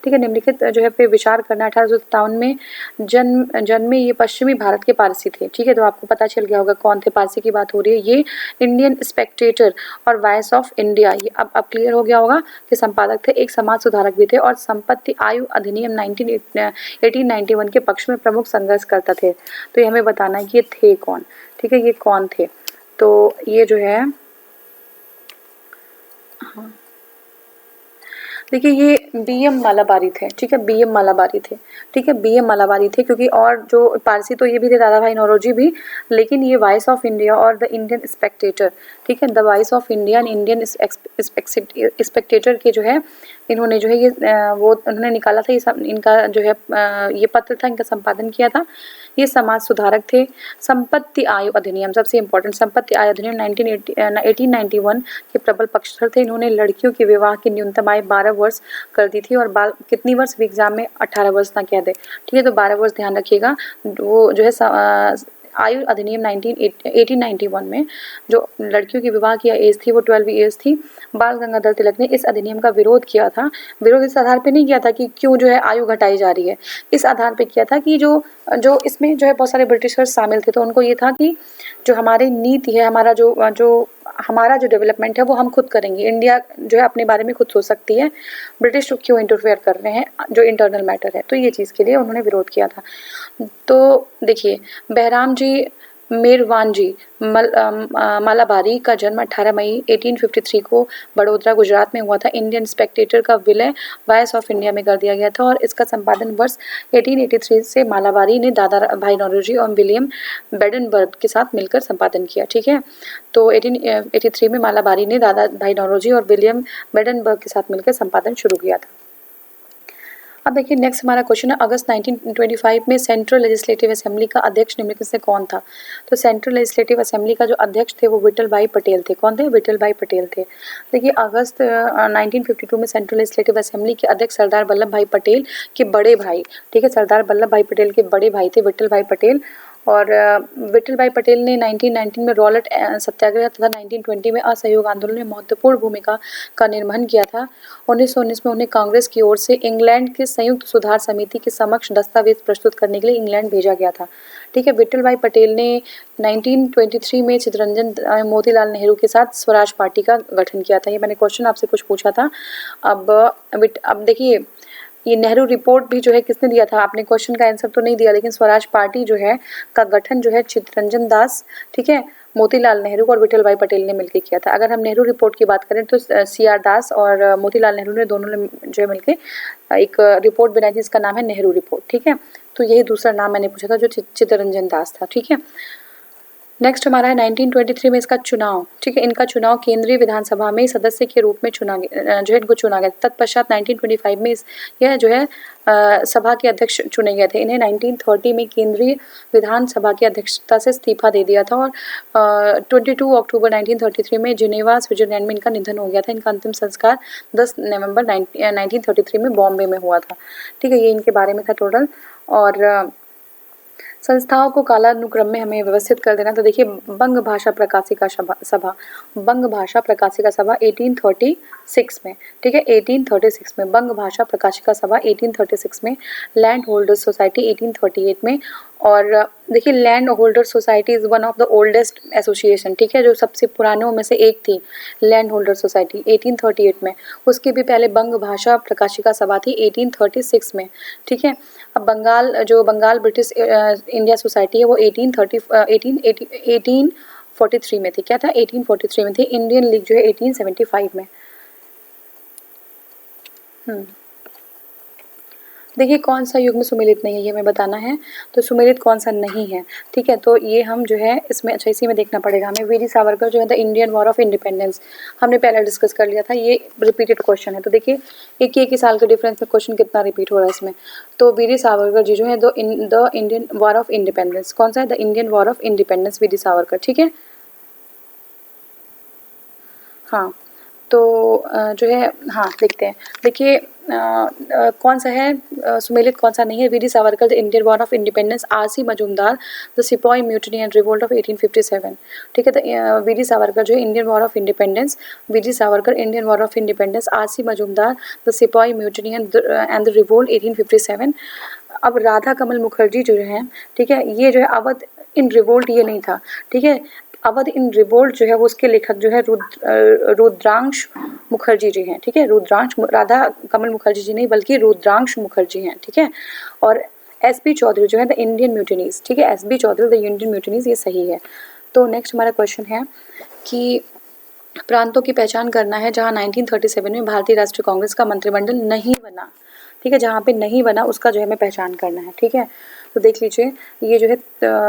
[SPEAKER 1] ठीक है, निम्नलिखित जो है पे विचार करना। 1857 में जन्मे ये पश्चिमी भारत के पारसी थे। ठीक है, तो आपको पता चल गया होगा कौन थे, पारसी की बात हो रही है। ये इंडियन स्पेक्टेटर और वॉइस ऑफ इंडिया, ये अब क्लियर हो गया होगा कि संपादक थे। एक समाज सुधारक भी थे और संपत्ति आयु अधिनियम 1891 के पक्ष में प्रमुख संघर्ष करता थे। तो ये हमें बताना है कि ये थे कौन। ठीक है, ये कौन थे? तो ये जो है, हाँ देखिए ये BM मालाबारी थे। ठीक है, BM मालाबारी थे। ठीक है, BM मालाबारी थे, क्योंकि और जो पारसी तो ये भी थे, दादा भाई नौरोजी भी, लेकिन ये वॉइस ऑफ इंडिया और द इंडियन स्पेक्टेटर, ठीक है, the voice of India and Indian Spectator के जो है इन्होंने जो है ये वो उन्होंने निकाला था। ये इनका जो है ये पत्र था, इनका संपादन किया था। ये समाज सुधारक थे। संपत्ति आयु अधिनियम सबसे इम्पोर्टेंट, संपत्ति आयु अधिनियम 1891 के प्रबल पक्षधर थे। इन्होंने लड़कियों के विवाह की न्यूनतम आयु 12 वर्ष कर दी थी और कितनी वर्ष भी एग्जाम में 18 वर्ष ना कह दे। ठीक है, तो 12 वर्ष ध्यान रखिएगा। वो जो है आयु अधिनियम 1891 में जो लड़कियों की विवाह की एज थी वो 12 ईयर्स थी। बाल गंगाधर तिलक ने इस अधिनियम का विरोध किया था। विरोध इस आधार पे नहीं किया था कि क्यों जो है आयु घटाई जा रही है, इस आधार पे किया था कि जो इसमें जो है बहुत सारे ब्रिटिशर्स शामिल थे, तो उनको ये था कि जो हमारी नीति है, हमारा जो डेवलपमेंट है वो हम खुद करेंगे। इंडिया जो है अपने बारे में खुद सोच सकती है, ब्रिटिश क्यों इंटरफेयर कर रहे हैं जो इंटरनल मैटर है। तो ये चीज़ के लिए उन्होंने विरोध किया था। तो देखिए बहराम जी मेरवान जी मालाबारी का जन्म 18 मई 1853 को बड़ोदरा गुजरात में हुआ था। इंडियन स्पेक्टेटर का विलय वॉइस ऑफ इंडिया में कर दिया गया था और इसका संपादन वर्ष 1883 से मालाबारी ने दादा भाई नौरोजी और विलियम बेडनबर्ग के साथ मिलकर संपादन किया। ठीक है, तो 1883 में मालाबारी ने दादा भाई नौरोजी और विलियम बेडनबर्ग के साथ मिलकर संपादन शुरू किया था। अब देखिए नेक्स्ट हमारा क्वेश्चन है, अगस्त 1925 में सेंट्रल लेजिस्लेटिव असेंबली का अध्यक्ष निम्नलिखित से कौन था? तो सेंट्रल लेजिस्लेटिव असेंबली का जो अध्यक्ष थे वो विठल भाई पटेल थे। कौन थे? विठल भाई पटेल थे। देखिए अगस्त 1952 में सेंट्रल लेजिस्लेटिव असेंबली के अध्यक्ष सरदार वल्लभ भाई पटेल के बड़े भाई, ठीक है, सरदार वल्लभ भाई पटेल के बड़े भाई थे विठल भाई पटेल और विठल भाई पटेल ने 1919 में रॉलेट सत्याग्रह तथा 1920 में असहयोग आंदोलन में महत्वपूर्ण भूमिका का निर्वहन किया था। 1919 में उन्हें कांग्रेस की ओर से इंग्लैंड की संयुक्त सुधार समिति के समक्ष दस्तावेज प्रस्तुत करने के लिए इंग्लैंड भेजा गया था। ठीक है, विठल भाई पटेल ने 1923 में चित्तरंजन मोतीलाल नेहरू के साथ स्वराज पार्टी का गठन किया था। ये मैंने क्वेश्चन आपसे कुछ पूछा था। अब देखिए, ये नेहरू रिपोर्ट भी जो है किसने दिया था, आपने क्वेश्चन का आंसर तो नहीं दिया, लेकिन स्वराज पार्टी जो है का गठन जो है चित्तरंजन दास, ठीक है, मोतीलाल नेहरू और विठल भाई पटेल ने मिलकर किया था। अगर हम नेहरू रिपोर्ट की बात करें तो CR दास और मोतीलाल नेहरू ने दोनों ने जो है मिलकर एक रिपोर्ट बनाई थी, जिसका नाम है नेहरू रिपोर्ट। ठीक है, तो यही दूसरा नाम मैंने पूछा था जो चित्तरंजन दास था। ठीक है, नेक्स्ट हमारा है 1923 में इसका चुनाव। ठीक है, इनका चुनाव केंद्रीय विधानसभा में सदस्य के रूप में चुना गया, जो है इनको चुना गया। तत्पश्चात 1925 में यह जो है सभा के अध्यक्ष चुने गए थे। इन्हें 1930 में केंद्रीय विधानसभा की अध्यक्षता से इस्तीफा दे दिया था और 22 अक्टूबर 1933 में जिनेवा स्विट्जरलैंड में इनका निधन हो गया था। इनका अंतिम संस्कार 10 नवंबर 1933 में बॉम्बे में हुआ था। ठीक है, ये इनके बारे में था टोटल। और संस्थाओं को कालानुक्रम में हमें व्यवस्थित कर देना। तो देखिए, बंग भाषा प्रकाशिका सभा, बंग भाषा प्रकाशिका सभा 1836 में, ठीक है, 1836 में बंग भाषा प्रकाशिका सभा 1836 में, लैंड होल्डर्स सोसाइटी 1838 में। और देखिए, land holder society is one of the oldest association, ठीक है, जो सबसे पुरानों में से एक थी लैंड होल्डर सोसाइटी 1838 में। उसके भी पहले बंग भाषा प्रकाशिका सभा थी 1836 में। ठीक है, अब बंगाल ब्रिटिश इंडिया सोसाइटी है वो 1843 में थी। क्या था, 1843 में थी। इंडियन लीग जो है 1875 में। देखिए, कौन सा युग में सुमेलित नहीं है ये हमें बताना है, तो सुमेलित कौन सा नहीं है। ठीक है, तो ये हम जो है इसमें अच्छा इसी में देखना पड़ेगा हमें। वीर सावरकर जो है the Indian War of independence हमने पहले डिस्कस कर लिया था, ये रिपीटेड क्वेश्चन है। तो देखिए, एक ही साल के डिफरेंस में क्वेश्चन कितना रिपीट हो रहा है इसमें। तो वीर सावरकर जी जो है the Indian War of Independence, कौन सा है, the Indian War of Independence, Veer Savarkar. ठीक है, हाँ, तो जो है, हाँ देखते हैं। देखिए, कौन सा है सुमेलित, कौन सा नहीं है। Veer Savarkar the Indian War of Independence, RC Majumdar the Sepoy Mutiny and Revolt of 1857। ठीक है, तो वीर सावरकर जो है Indian War of Independence, Veer Savarkar Indian War of Independence, RC Majumdar the Sepoy Mutiny and the Revolt 1857। अब राधा कमल मुखर्जी जो है, ठीक है, ये जो है अवध इन रिवोल्ट ये नहीं था। ठीक है, अवध इन रिवोल्ट जो है वो उसके लेखक जो है रुद्रांश मुखर्जी जी हैं। ठीक है, रुद्रांश, राधा कमल मुखर्जी जी नहीं बल्कि रुद्रांश मुखर्जी हैं। ठीक है, और SB चौधरी जो है द इंडियन म्यूटनीज। ठीक है, SB Chaudhary the Indian mutinies, ये सही है। तो नेक्स्ट हमारा क्वेश्चन है कि प्रांतों की पहचान करना है जहां 1937 में भारतीय राष्ट्रीय कांग्रेस का मंत्रिमंडल नहीं बना। ठीक है, जहाँ पे नहीं बना उसका जो है हमें पहचान करना है। ठीक है, तो देख लीजिए, ये जो है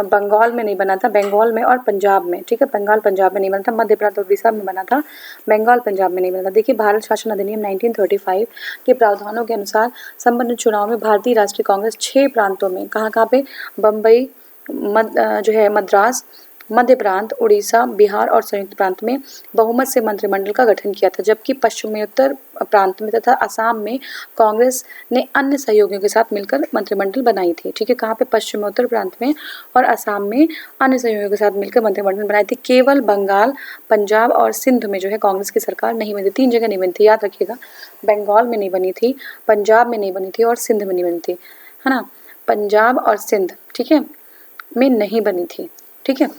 [SPEAKER 1] बंगाल में नहीं बना था, बंगाल में और पंजाब में। ठीक है, बंगाल पंजाब में नहीं बना था, मध्य प्रदेश और उड़ीसा में बना था, बंगाल पंजाब में नहीं बना था। देखिए, भारत शासन अधिनियम 1935 के प्रावधानों के अनुसार संपन्न चुनाव में भारतीय राष्ट्रीय कांग्रेस 6 प्रांतों में, कहाँ पे, बम्बई, जो है मद्रास, मध्य प्रांत, उड़ीसा, बिहार और संयुक्त प्रांत में बहुमत से मंत्रिमंडल का गठन किया था। जबकि पश्चिमोत्तर प्रांत में तथा असम में कांग्रेस ने अन्य सहयोगियों के साथ मिलकर मंत्रिमंडल बनाई थी। ठीक है, कहाँ पे, पश्चिमोत्तर प्रांत में और असम में अन्य सहयोगियों के साथ मिलकर मंत्रिमंडल बनाई थी। केवल बंगाल, पंजाब और सिंध में जो है कांग्रेस की सरकार नहीं बनी थी। 3 जगह नहीं बनी थी, याद रखिएगा, बंगाल में नहीं बनी थी, पंजाब में नहीं बनी थी और सिंध में नहीं बनी थी, है ना, पंजाब और सिंध, ठीक है, में नहीं बनी थी। ठीक है,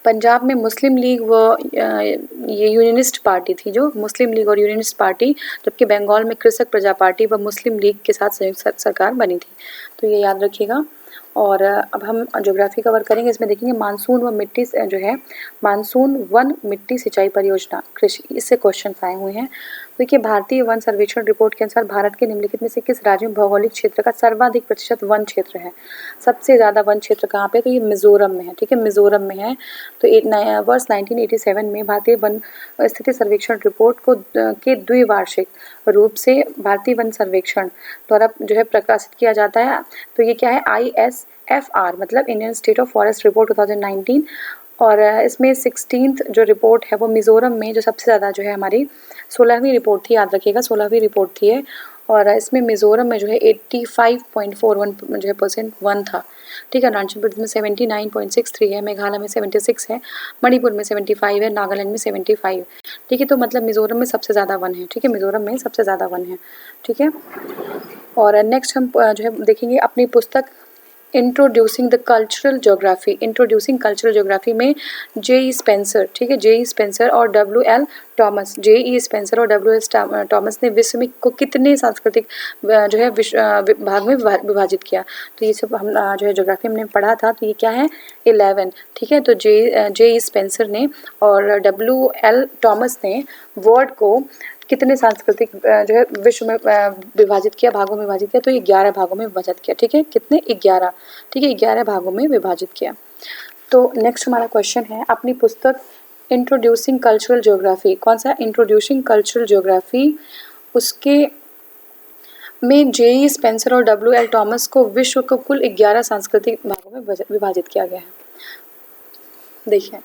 [SPEAKER 1] पंजाब में मुस्लिम लीग व ये यूनियनिस्ट पार्टी थी, जो मुस्लिम लीग और यूनियनिस्ट पार्टी, जबकि बंगाल में कृषक प्रजा पार्टी व मुस्लिम लीग के साथ संयुक्त सरकार बनी थी। तो ये याद रखिएगा। और अब हम ज्योग्राफी कवर करेंगे। इसमें देखेंगे मानसून व मिट्टी जो है, मानसून वन मिट्टी सिंचाई परियोजना कृषि, इससे क्वेश्चन आए हुए हैं। देखिए, भारतीय वन सर्वेक्षण रिपोर्ट के अनुसार भारत के निम्नलिखित में से किस राज्य में भौगोलिक क्षेत्र का सर्वाधिक प्रतिशत वन क्षेत्र है। सबसे ज़्यादा वन क्षेत्र कहाँ पे, तो ये मिजोरम में है। ठीक है, मिजोरम में है। तो वर्ष 1987 में भारतीय वन स्थिति सर्वेक्षण रिपोर्ट को के द्विवार्षिक रूप से भारतीय वन सर्वेक्षण द्वारा जो है प्रकाशित किया जाता है। तो ये क्या है, ISFR मतलब Indian state of forest report 2019। और इसमें 16th जो रिपोर्ट है वो मिजोरम में, जो सबसे ज़्यादा जो है हमारी 16वीं रिपोर्ट थी, याद रखिएगा 16वीं रिपोर्ट थी है। और इसमें मिज़ोरम में जो है 85.41 जो है परसेंट वन था, ठीक है। अरुणाचल प्रदेश में 79.63 है, मेघालय में 76 है, मणिपुर में 75 है, नागालैंड में 75, ठीक है। तो मतलब मिज़ोरम में सबसे ज़्यादा वन है, ठीक है, मिज़ोरम में सबसे ज़्यादा वन है, ठीक है। और नेक्स्ट हम जो है देखेंगे अपनी पुस्तक introducing the cultural geography, introducing cultural geography में J.E. स्पेंसर, ठीक है, J.E. स्पेंसर और W.L. Thomas, J.E. स्पेंसर और W.L. टॉमस ने विश्व में को कितने सांस्कृतिक जो है भाग में विभाजित किया। तो ये सब हम जो है ज्योग्राफी हमने पढ़ा था, तो ये क्या है 11, ठीक है। तो J.E. स्पेंसर ने और W.L. टॉमस ने वर्ल्ड को कितने सांस्कृतिक जो है विश्व में विभाजित किया, भागों में विभाजित किया, तो ये 11 भागों में विभाजित किया, ठीक है। कितने 11, ठीक है, 11 भागों में विभाजित किया। तो नेक्स्ट हमारा क्वेश्चन है अपनी पुस्तक इंट्रोड्यूसिंग कल्चरल ज्योग्राफी, कौन सा इंट्रोड्यूसिंग कल्चरल ज्योग्राफी, उसके में J.E. स्पेंसर और W.L. टॉमस को विश्व को कुल 11 सांस्कृतिक भागों में विभाजित किया गया है। देखिए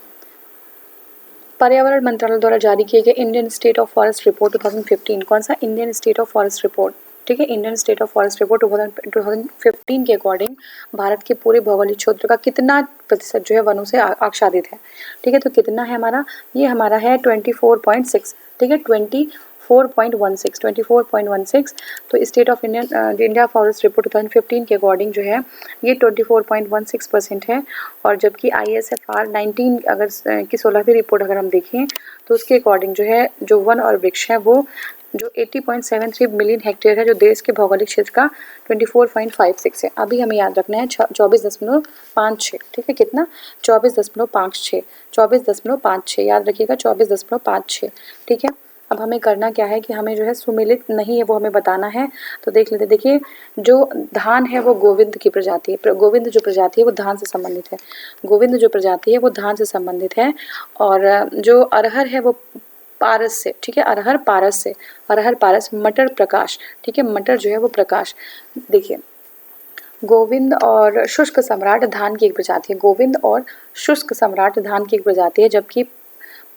[SPEAKER 1] पर्यावरण मंत्रालय द्वारा जारी किए गए Indian state of forest report 2015, कौन सा Indian state of forest report, ठीक है, Indian state of forest report 2015 के अकॉर्डिंग भारत के पूरे भौगोलिक क्षेत्र का कितना प्रतिशत जो है वनों से आच्छादित है, ठीक है। तो कितना है हमारा, ये हमारा है 24.6, ठीक है, 24.16। तो state of India forest report 2015 के अकॉर्डिंग जो है ये 24.16% है। और जबकि ISFR 19 अगर की 16वीं रिपोर्ट अगर हम देखें तो उसके अकॉर्डिंग जो है जो वन और वृक्ष है वो जो 80.73 मिलियन हेक्टेयर है, जो देश के भौगोलिक क्षेत्र का 24.56 है। अभी हमें याद रखना है 24.56, ठीक है, कितना 24.56 याद रखिएगा 24.56, ठीक है। अब हमें करना क्या है कि हमें जो है सुमेलित नहीं है वो हमें बताना है। तो देख लेते, देखिए जो धान है वो गोविंद की प्रजाति है, गोविंद जो प्रजाति है वो धान से संबंधित है, गोविंद जो प्रजाति है वो धान से संबंधित है। और जो अरहर है वो पारस से, ठीक है, अरहर पारस से, अरहर पारस, मटर प्रकाश, ठीक है, मटर जो है वो प्रकाश। देखिए गोविंद और शुष्क सम्राट धान की एक प्रजाति है, गोविंद और शुष्क सम्राट धान की एक प्रजाति है, जबकि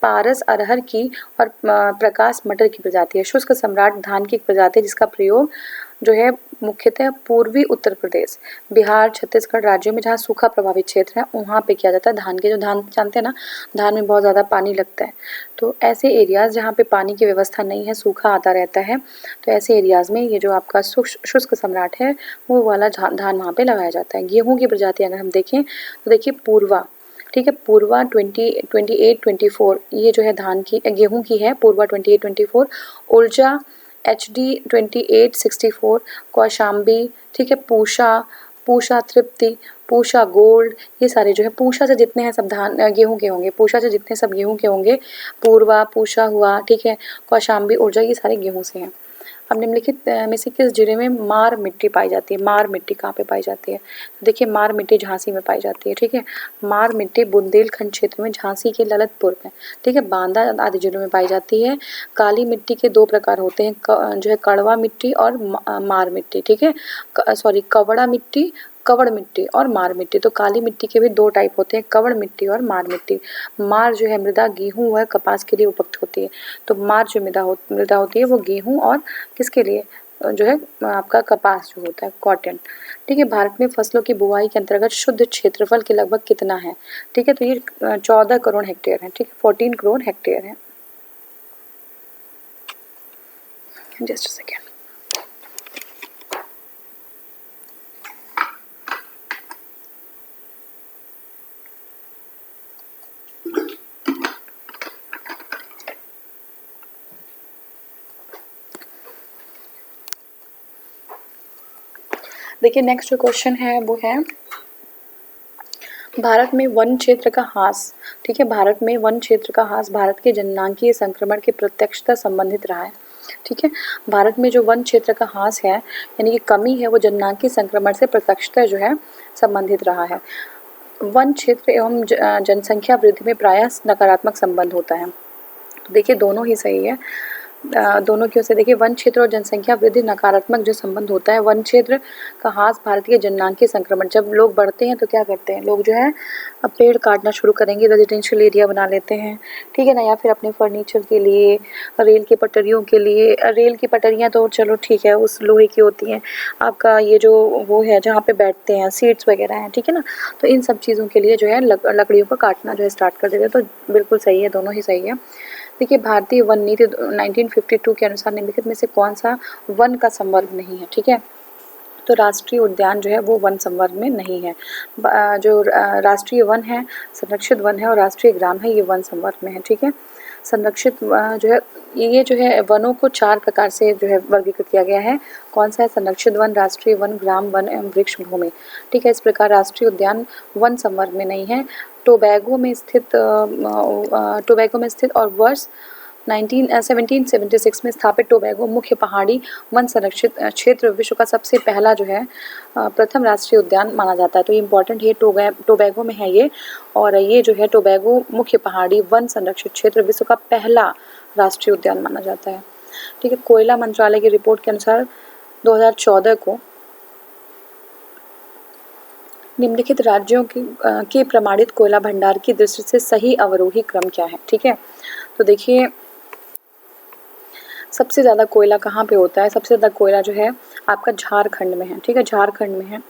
[SPEAKER 1] पारस अरहर की और प्रकाश मटर की प्रजाति है। शुष्क सम्राट धान की एक प्रजाति है जिसका प्रयोग जो है मुख्यतः पूर्वी उत्तर प्रदेश, बिहार, छत्तीसगढ़ राज्यों में जहाँ सूखा प्रभावित क्षेत्र है वहाँ पे किया जाता है। धान के जो धान जानते हैं ना, धान में बहुत ज़्यादा पानी लगता है, तो ऐसे एरियाज़ जहाँ पे पानी की व्यवस्था नहीं है, सूखा आता रहता है, तो ऐसे एरियाज़ में ये जो आपका शुष्क सम्राट है वो वाला धान वहाँ पे लगाया जाता है। गेहूँ की प्रजाति अगर हम देखें तो देखिए पूर्वा, ठीक है, पूर्वा 28-24 ये जो है धान की गेहूं की है, पूर्वा 28-24, उर्जा HD 28-64, कौशाम्बी, ठीक है, पूषा तृप्ति, पूषा गोल्ड, ये सारे जो है पूषा से जितने हैं सब धान गेहूं के होंगे, पूषा से जितने सब गेहूं के होंगे, पूर्वा पूषा हुआ, ठीक है, कौशाम्बी ऊर्जा, ये सारे गेहूं से हैं। अब निम्नलिखित में से किस जिले में मार मिट्टी पाई जाती है, मार मिट्टी कहाँ पे पाई जाती है, तो देखिए मार मिट्टी झांसी में पाई जाती है, ठीक है, मार मिट्टी बुंदेलखंड क्षेत्र में, झांसी के ललितपुर में, ठीक है, बांदा आदि जिलों में पाई जाती है। काली मिट्टी के दो प्रकार होते हैं, जो है कड़वा मिट्टी और मार मिट्टी, ठीक है, कवड़ मिट्टी और मार मिट्टी। तो काली मिट्टी के भी दो टाइप होते हैं, कवड़ मिट्टी और मार मिट्टी। मार जो है मृदा गेहूं व कपास के लिए उपयुक्त होती है, तो मार जो मृदा होती है वो गेहूं और किसके लिए जो है आपका कपास जो होता है कॉटन, ठीक है। भारत में फसलों की बुआई के अंतर्गत शुद्ध क्षेत्रफल के लगभग कितना है, ठीक है, तो ये 14 करोड़ हेक्टेयर है, ठीक है, 14 करोड़ हेक्टेयर है। Just a second. देखिए नेक्स्ट जो क्वेश्चन है वो है भारत में वन क्षेत्र का ह्रास, ठीक है, भारत में वन क्षेत्र का ह्रास भारत के जननांकीय संक्रमण के प्रत्यक्षता संबंधित रहा है, ठीक है। भारत में जो वन क्षेत्र का ह्रास है यानी कि कमी है वो जननांकीय संक्रमण से प्रत्यक्षता जो है संबंधित रहा है। वन क्षेत्र एवं जनसंख्या वृद्धि में प्रायः नकारात्मक संबंध होता है, तो देखिए दोनों ही सही है। दोनों की ओर से देखिए, वन क्षेत्र और जनसंख्या वृद्धि नकारात्मक जो संबंध होता है, वन क्षेत्र का ह्रास भारतीय जननांगीय संक्रमण। जब लोग बढ़ते हैं तो क्या करते हैं लोग जो है पेड़ काटना शुरू करेंगे, रेजिडेंशियल एरिया बना लेते हैं, ठीक है ना, या फिर अपने फर्नीचर के लिए, रेल की पटरियों के लिए। रेल की पटरियाँ तो चलो ठीक है, उस लोहे की होती हैं। आपका ये जो वो है जहाँ पे बैठते हैं, सीट्स वगैरह हैं, ठीक है ना, तो इन सब चीज़ों के लिए जो है लकड़ियों को काटना जो है स्टार्ट कर देते हैं। तो बिल्कुल सही है, दोनों ही सही है। देखिए, भारतीय वन नीति 1952 के अनुसार निम्नलिखित में से कौन सा वन का संवर्ग नहीं है, ठीक है। तो राष्ट्रीय उद्यान जो है वो वन संवर्ग में नहीं है। जो राष्ट्रीय वन है, संरक्षित वन है और राष्ट्रीय ग्राम है, ये वन संवर्ग में है, ठीक है। संरक्षित जो है ये जो है वनों को 4 प्रकार से जो है वर्गीकृत किया गया है। कौन सा है? संरक्षित वन, राष्ट्रीय वन, ग्राम वन एवं वृक्ष भूमि, ठीक है। इस प्रकार राष्ट्रीय उद्यान वन संवर्ग में नहीं है। टोबैगो में स्थित और वर्ष 1776 में स्थापित टोबैगो मुख्य पहाड़ी वन संरक्षित क्षेत्र विश्व का सबसे पहला जो है प्रथम राष्ट्रीय उद्यान माना जाता है। तो ये इम्पोर्टेंट है, टोबैगो में है ये, और ये जो है टोबैगो मुख्य पहाड़ी वन संरक्षित क्षेत्र विश्व का पहला राष्ट्रीय उद्यान माना जाता है, ठीक है। कोयला मंत्रालय की रिपोर्ट के अनुसार 2014 को निम्नलिखित राज्यों के प्रमाणित कोयला भंडार की दृष्टि से सही अवरोही क्रम क्या है, ठीक है। तो देखिए, सबसे ज़्यादा कोयला कहाँ पे होता है? सबसे ज़्यादा कोयला जो है आपका झारखंड में है, ठीक है, झारखंड में है,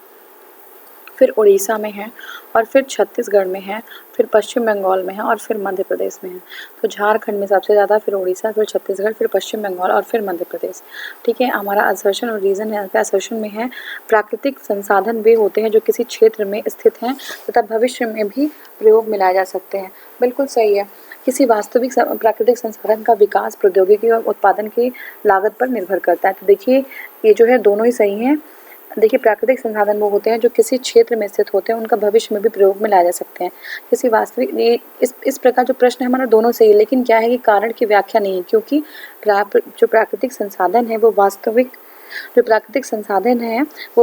[SPEAKER 1] फिर उड़ीसा में है, और फिर छत्तीसगढ़ में है, फिर पश्चिम बंगाल में है, और फिर मध्य प्रदेश में है। तो झारखंड में सबसे ज़्यादा, फिर उड़ीसा, फिर छत्तीसगढ़, फिर पश्चिम बंगाल और फिर मध्य प्रदेश, ठीक है। हमारा असर्शन और रीज़न है, असर्शन में है प्राकृतिक संसाधन वे होते हैं जो किसी क्षेत्र में स्थित हैं तथा भविष्य में भी प्रयोग में लाए जा सकते हैं। बिल्कुल सही है। किसी वास्तविक प्राकृतिक संसाधन का विकास प्रौद्योगिकी और उत्पादन की लागत पर निर्भर करता है। तो देखिए, ये जो है दोनों ही सही हैं। देखिए, प्राकृतिक संसाधन वो होते हैं जो किसी क्षेत्र में स्थित होते हैं, उनका भविष्य में भी प्रयोग में लाए जा सकते हैं। किसी वास्तविक, ये इस प्रकार जो प्रश्न है हमारा दोनों सही है, लेकिन क्या है कि कारण की व्याख्या नहीं है, क्योंकि जो प्राकृतिक संसाधन है वो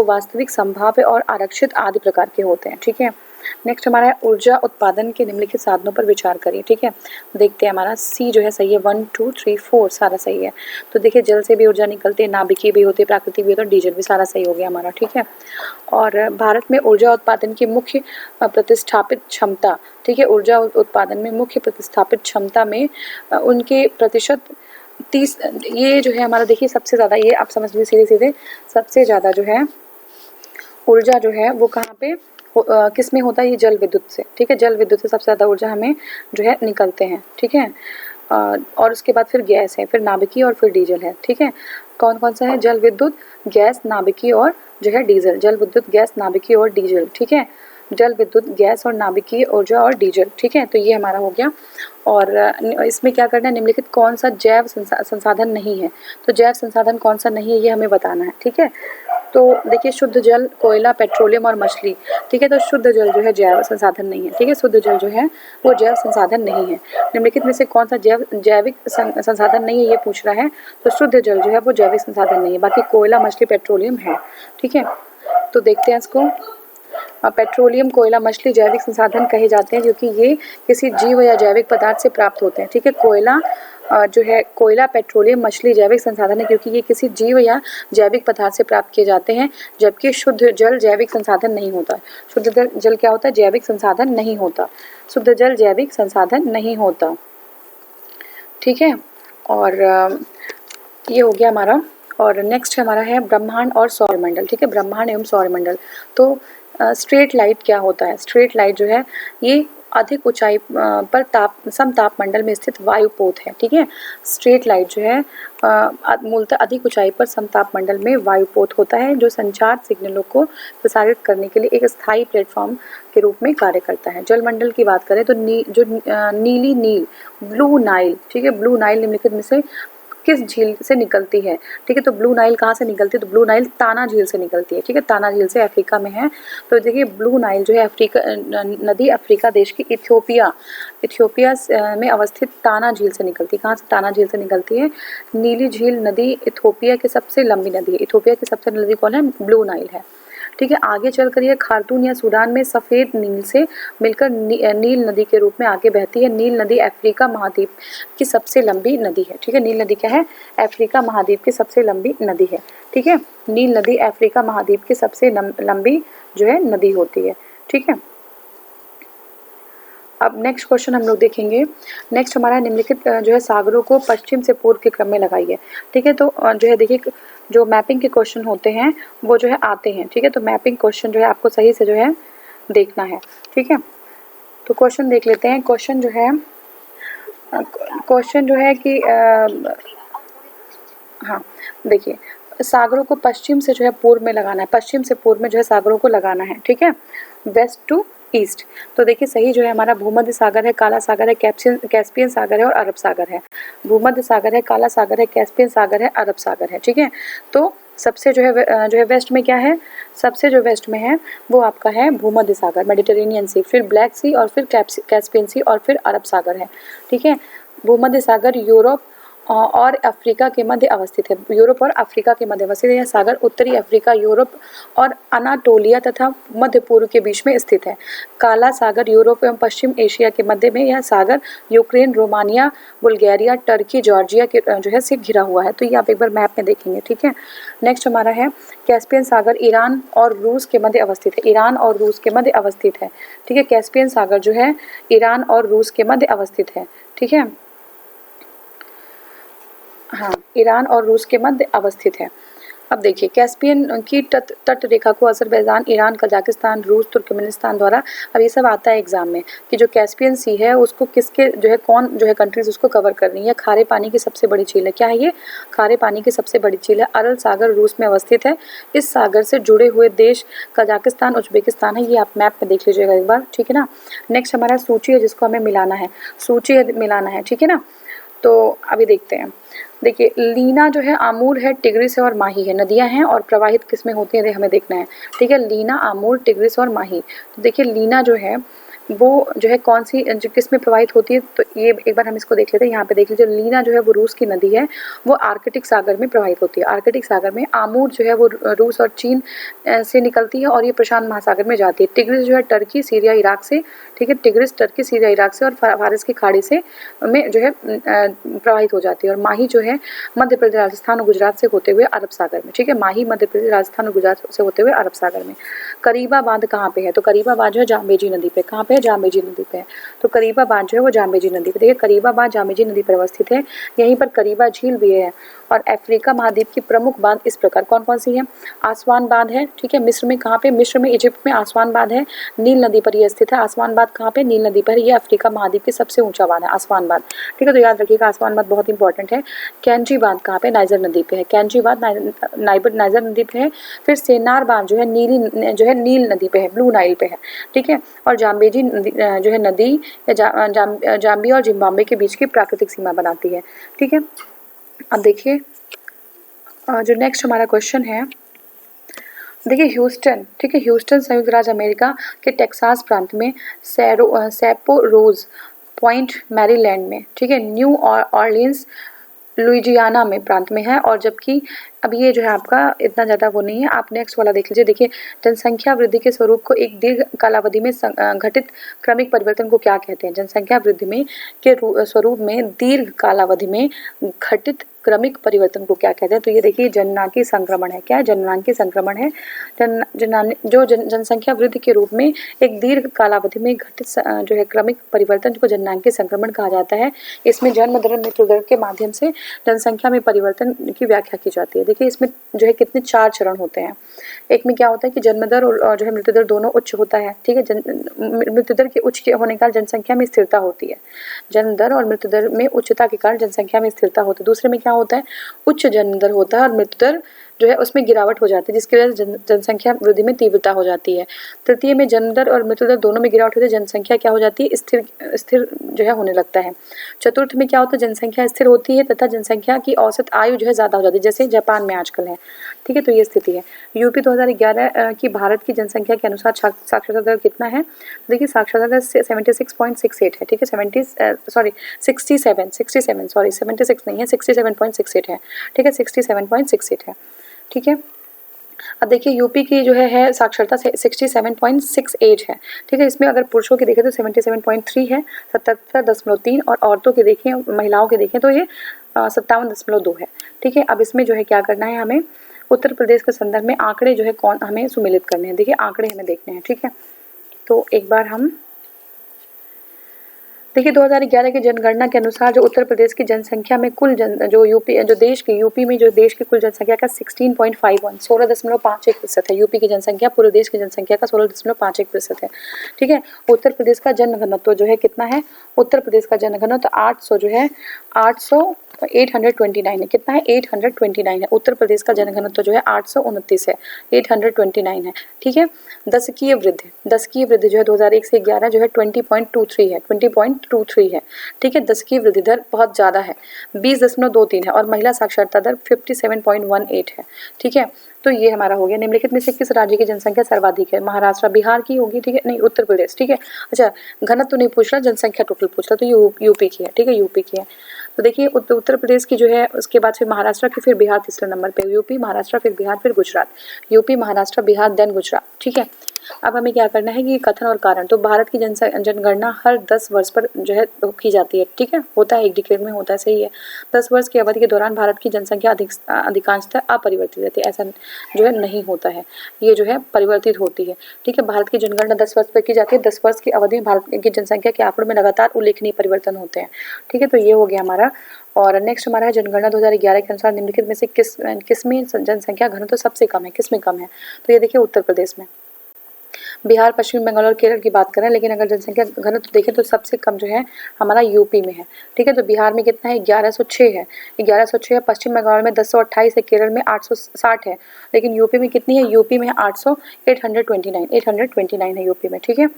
[SPEAKER 1] वास्तविक संभाव्य और आरक्षित आदि प्रकार के होते हैं, ठीक है। नेक्स्ट हमारा है ऊर्जा उत्पादन के निम्नलिखित साधनों पर विचार करिए, ठीक है। देखते हैं, हमारा सी जो है सही है, 1 2 3 4 सारा सही है। तो देखिए, जल से भी ऊर्जा निकलती है, नाभिकीय भी होती है, प्राकृतिक भी होती है, और डीजल भी, सारा सही हो गया हमारा, ठीक है। और भारत में ऊर्जा उत्पादन की मुख्य प्रतिस्थापित क्षमता, ठीक है, ऊर्जा उत्पादन में मुख्य प्रतिस्थापित क्षमता में उनके प्रतिशत 30, ये जो है हमारा, देखिए सबसे ज़्यादा, ये आप समझ लीजिए सीधे सीधे, सबसे ज़्यादा जो है ऊर्जा जो है वो कहाँ पे किस में होता है? ये जल विद्युत से, ठीक है। जल विद्युत से सबसे ज़्यादा ऊर्जा हमें जो है निकलते हैं, ठीक है। और उसके बाद फिर गैस है, फिर नाभिकीय और फिर डीजल है, ठीक है। कौन कौन सा है? जल विद्युत, गैस, नाभिकीय और जो है डीजल। जल विद्युत, गैस, नाभिकीय और डीजल, ठीक है। जल विद्युत, गैस और नाभिकीय ऊर्जा और डीजल, ठीक है। तो ये हमारा हो गया। और इसमें क्या करना है? निम्नलिखित कौन सा जैव संसाधन नहीं है? तो जैव संसाधन कौन सा नहीं है ये हमें बताना है, ठीक है। तो देखिए, शुद्ध जल, कोयला, पेट्रोलियम और मछली, ठीक है। तो शुद्ध जल जो है जैव संसाधन नहीं है, ठीक है। शुद्ध जल जो है वो जैव संसाधन नहीं है। निम्नलिखित में से कौन सा जैविक संसाधन नहीं है ये पूछ रहा है। तो शुद्ध जल जो है वो जैविक संसाधन नहीं है, बाकी कोयला, मछली, पेट्रोलियम है, ठीक है। तो देखते हैं इसको। पेट्रोलियम, कोयला, मछली जैविक संसाधन कहे जाते हैं क्योंकि ये किसी जीव या जैविक पदार्थ से प्राप्त होते हैं, ठीक है। कोयला जो है, कोयला, पेट्रोलियम, मछली जैविक संसाधन है क्योंकि ये किसी जीव या जैविक पदार्थ से प्राप्त किए जाते हैं, जबकि शुद्ध जल जैविक संसाधन नहीं होता। शुद्ध जल क्या होता है? जैविक संसाधन नहीं होता। शुद्ध जल जैविक संसाधन नहीं होता, ठीक है। और ये हो गया हमारा। और नेक्स्ट हमारा है ब्रह्मांड और सौरमंडल, ठीक है। ब्रह्मांड एवं सौरमंडल। तो स्ट्रेट लाइट क्या होता है? स्ट्रेट लाइट जो है ये अधिक ऊंचाई पर समतापमंडल में स्थित वायुपोत है, ठीक है। स्ट्रेट लाइट जो है मूलतः अधिक ऊंचाई पर समतापमंडल में वायुपोत होता है जो संचार सिग्नलों को प्रसारित करने के लिए एक स्थायी प्लेटफॉर्म के रूप में कार्य करता है। जलमंडल की बात करें तो नीली नील, ब्लू नाइल, ठीक है। ब्लू नाइल निम्नलिखित में से किस झील से निकलती है? ठीक है, तो ब्लू नाइल कहाँ से निकलती है? तो ब्लू नाइल ताना झील से निकलती है, ठीक है। ताना झील से अफ्रीका में है। तो देखिए, ब्लू नाइल जो है नदी अफ्रीका देश की इथियोपिया में अवस्थित ताना झील से निकलती है। कहाँ से? ताना झील से निकलती है। नीली झील नदी इथियोपिया की सबसे लंबी नदी है। इथियोपिया की सबसे नदी कौन है? ब्लू नाइल है, ठीक है। आगे चलकर ये खार्तून या सूडान में सफ़ेद नील से मिलकर नील नदी के रूप में आगे बहती है। नील नदी अफ्रीका महाद्वीप की सबसे लंबी नदी है। ठीक है, नील नदी क्या है? अफ्रीका महाद्वीप की सबसे लंबी नदी है। ठीक है, नील नदी अफ्रीका महाद्वीप की सबसे लंबी जो है नदी होती है। ठीक है, अब नेक्स्ट क्वेश्चन हम लोग देखेंगे। नेक्स्ट हमारा निम्नलिखित जो है सागरों को पश्चिम से पूर्व के क्रम में लगाइए। ठीक है, तो जो है देखिए जो मैपिंग के क्वेश्चन होते हैं वो जो है आते हैं। ठीक है, तो मैपिंग क्वेश्चन जो है आपको सही से जो है देखना है। ठीक है, तो क्वेश्चन देख लेते हैं। क्वेश्चन जो है कि हाँ देखिए, सागरों को पश्चिम से जो है पूर्व में लगाना है। पश्चिम से पूर्व में जो है सागरों को लगाना है। ठीक है, वेस्ट टू ईस्ट। तो देखिए सही जो है हमारा भूमध्य सागर है, काला सागर है, कैस्पियन सागर है और अरब सागर है। भूमध्य सागर है, काला सागर है, कैस्पियन सागर है, अरब सागर है। ठीक है, तो सबसे जो है वेस्ट में क्या है? सबसे जो वेस्ट में है वो आपका है भूमध्य सागर, मेडिटेरेनियन सी, फिर ब्लैक सी और फिर कैस्पियन सी और फिर अरब सागर है। ठीक है, भूमध्य सागर यूरोप और अफ्रीका के मध्य अवस्थित है। यूरोप और अफ्रीका के मध्य अवस्थित है। यह सागर उत्तरी अफ्रीका, यूरोप और अनाटोलिया तथा मध्य पूर्व के बीच में स्थित है। काला सागर यूरोप एवं पश्चिम एशिया के मध्य में यह सागर Ukraine, Romania, Bulgaria, Turkey, Georgia के जो है से घिरा हुआ है। तो ये आप एक बार मैप में देखेंगे। ठीक है, नेक्स्ट हमारा है कैस्पियन सागर ईरान और रूस के मध्य अवस्थित है। ईरान और रूस के मध्य अवस्थित है। ठीक है, कैस्पियन सागर जो है ईरान और रूस के मध्य अवस्थित है। ठीक है, हाँ, ईरान और रूस के मध्य अवस्थित है। अब देखिए कैस्पियन की तट रेखा को अजरबैजान, ईरान, कजाकिस्तान, रूस, तुर्कमेनिस्तान द्वारा, अब ये सब आता है एग्जाम में कि जो कैस्पियन सी है उसको किसके जो है कौन जो है कंट्रीज उसको कवर कर रही है। खारे पानी की सबसे बड़ी झील है। क्या है ये? खारे पानी की सबसे बड़ी झील है। अरल सागर रूस में अवस्थित है। इस सागर से जुड़े हुए देश कजाकिस्तान, उज्बेकिस्तान है। ये आप मैप में देख लीजिएगा एक बार। ठीक है ना, नेक्स्ट हमारा सूची है जिसको हमें मिलाना है। सूची है मिलाना है। ठीक है ना, तो अभी देखते हैं। देखिए लीना जो है आमूर है, टिग्रिस है और माही है। नदियां हैं और प्रवाहित किसमें होती है हमें देखना है। ठीक है, लीना, आमूर, टिग्रिस और माही। तो देखिए लीना जो है वो जो है कौन सी जो किस में प्रवाहित होती है, तो ये एक बार हम इसको देख लेते हैं। यहाँ पे देख लीजिए लीना जो है वो रूस की नदी है, वो आर्कटिक सागर में प्रवाहित होती है। आर्कटिक सागर में आमूर जो है वो रूस और चीन से निकलती है और ये प्रशांत महासागर में जाती है। टिग्रिस जो है टर्की, सीरिया, इराक से, ठीक है, टिग्रिस टर्की, सीरिया, इराक से और फारस की खाड़ी से में जो है प्रवाहित हो जाती है। और माही जो है मध्य प्रदेश, राजस्थान और गुजरात से होते हुए अरब सागर में। ठीक है, माही मध्य प्रदेश, राजस्थान और गुजरात से होते हुए अरब सागर में। करीबा बांध कहाँ पे है? तो करीबा बांध जो है जाम्बेजी नदी पे। कहाँ पे? जाम्बेजी नदी पे है। तो करीबा बांध जो है वो जाम्बेजी नदी पे। देखिए करीबा बांध जाम्बेजी नदी पर अवस्थित है। यहीं पर करीबा झील भी है। और अफ्रीका महाद्वीप की प्रमुख बांध इस प्रकार कौन कौन सी है? आसवान बांध है। ठीक है, मिस्र में कहाँ पे? मिस्र में, इजिप्ट में आसवान बांध है। नील नदी पर यह स्थित है। आसवान बांध कहाँ पे? नील नदी पर। यह अफ्रीका महाद्वीप की सबसे ऊंचा बांध है आसवान बांध। ठीक है, तो याद रखिएगा आसवान बांध बहुत इंपॉर्टेंट है। कैंची बांध कहाँ पे? नाइजर नदी पे है। कैंची बांध नाइजर नदी पे है। फिर सेनार बांध जो है नील नदी पे है, ब्लू नाइल पे है। ठीक है, और जाम्बेजी जो है नदी जाम्बिया और जिम्बाब्वे के बीच की प्राकृतिक सीमा बनाती है। ठीक है, अब देखिए जो नेक्स्ट हमारा क्वेश्चन है, देखिए ह्यूस्टन। ठीक है, ह्यूस्टन संयुक्त राज्य अमेरिका के टेक्सास प्रांत में, सैपो रोज पॉइंट मैरीलैंड में, ठीक है, न्यू ऑरलियंस लुइजियाना में प्रांत में है। और जबकि अब ये जो है आपका इतना ज़्यादा वो नहीं है। आप नेक्स्ट वाला देख लीजिए। देखिए जनसंख्या वृद्धि के स्वरूप को एक दीर्घ कालावधि में घटित क्रमिक परिवर्तन को क्या कहते हैं? जनसंख्या वृद्धि में के स्वरूप में दीर्घ कालावधि में घटित क्रमिक परिवर्तन को क्या कहते हैं? तो ये देखिए जननांगी संक्रमण है। क्या है? जननांगी संक्रमण है। जनसंख्या वृद्धि के रूप में एक दीर्घ कालावधि में घटित जो है क्रमिक परिवर्तन को जननांगी संक्रमण कहा जाता है। इसमें जन्म दर, मृत्यु दर के माध्यम से जनसंख्या में परिवर्तन की व्याख्या की जाती है। देखिए इसमें जो है कितने 4 चरण होते हैं। एक में क्या होता है कि जन्म दर और जो है मृत्यु दर दोनों उच्च होता है। ठीक है, मृत्यु दर के उच्च होने का जनसंख्या में स्थिरता होती है। जन्म दर और मृत्यु दर में उच्चता के कारण जनसंख्या में स्थिरता होती है। दूसरे में क्या होता है? उच्च जन्म दर होता है और मृत्यु दर जो है उसमें गिरावट हो जाती है, जिसकी वजह से जनसंख्या वृद्धि में तीव्रता हो जाती है। तृतीय में जन्म दर और मृत्यु दर दोनों में गिरावट होती है, जनसंख्या क्या हो जाती है? स्थिर जो है होने लगता है। चतुर्थ में क्या होता है? जनसंख्या स्थिर होती है तथा जनसंख्या की औसत आयु जो है ज़्यादा हो जाती है, जैसे जापान में आजकल है। ठीक है, तो ये स्थिति है। यूपी 2011 की भारत की जनसंख्या के अनुसार साक्षरता दर कितना है? देखिए साक्षरता दर 76.68 है। ठीक है, 76 नहीं है, 67.68 है। ठीक है, 67.68 है। ठीक है, अब देखिए यूपी की जो है साक्षरता 67.68 है, ठीक है। इसमें अगर पुरुषों की देखें तो 77.3 है, 77.3, और औरतों की देखें, महिलाओं की देखें तो ये 57.2 है, ठीक है। अब इसमें जो है क्या करना है, हमें उत्तर प्रदेश के संदर्भ में आंकड़े जो है कौन हमें सुमेलित करने हैं। देखिए आंकड़े हमें देखने हैं, ठीक है। तो एक बार हम देखिए 2011 की जनगणना के अनुसार जो उत्तर प्रदेश की जनसंख्या में कुल यूपी में जो देश की कुल जनसंख्या का 16.51 है। यूपी की जनसंख्या पूरे देश की जनसंख्या का 16.51 है, ठीक है। उत्तर प्रदेश का जनघनत्व जो है कितना है, उत्तर प्रदेश का जनघनत्व 800 जो है 829 है। कितना है, 829 है। उत्तर प्रदेश का जनघनत्व जो है 829 है, 829 है, ठीक है। दशकीय वृद्धि जो है 2001 से 11 जो है 20.23 है, 20.23 है, ठीक है। दशकीय वृद्धि दर बहुत ज़्यादा है, 20.23 है, और महिला साक्षरता दर 57.18 है, ठीक है। तो ये हमारा हो गया। निम्नलिखित में से किस राज्य की जनसंख्या सर्वाधिक है, महाराष्ट्र, बिहार की होगी, ठीक है, नहीं उत्तर प्रदेश, ठीक है। अच्छा घनत्व नहीं पूछ रहा, जनसंख्या टोटल पूछ रहा, तो यूपी की है, ठीक है, यूपी की है। तो देखिए उत्तर प्रदेश की जो है, उसके बाद फिर महाराष्ट्र की, फिर बिहार तीसरे नंबर पे, यूपी महाराष्ट्र फिर बिहार फिर गुजरात, यूपी महाराष्ट्र बिहार देन गुजरात, ठीक है। अब हमें क्या करना है कि कथन और कारण। तो भारत की जनगणना हर 10 वर्ष पर जो है की जाती है, ठीक है, होता है, एक डिकेड में होता है, सही है। 10 वर्ष की अवधि के दौरान भारत की जनसंख्या अधिकांशतः अपरिवर्तित रहती है, ऐसा जो है नहीं होता है, ये जो है परिवर्तित होती है, ठीक है। भारत की जनगणना 10 वर्ष पर की जाती है, 10 वर्ष की अवधि में भारत की जनसंख्या के आंकड़ों में लगातार उल्लेखनीय परिवर्तन होते हैं, ठीक है। तो ये हो गया हमारा। और नेक्स्ट हमारा है जनगणना 2011 के अनुसार निम्नलिखित में से किसमें जनसंख्या घनत्व सबसे कम है, किसमें कम है। तो ये देखिए उत्तर प्रदेश में। बिहार, पश्चिम बंगाल और केरल की बात करें, लेकिन अगर जनसंख्या घनत्व देखें तो सबसे कम जो है हमारा यूपी में है, ठीक है। तो बिहार में कितना है, 1106 है, 1106 है। पश्चिम बंगाल में 1028 है, केरल में 860 है, लेकिन यूपी में कितनी है, यूपी में है 829 है यूपी में, ठीक है।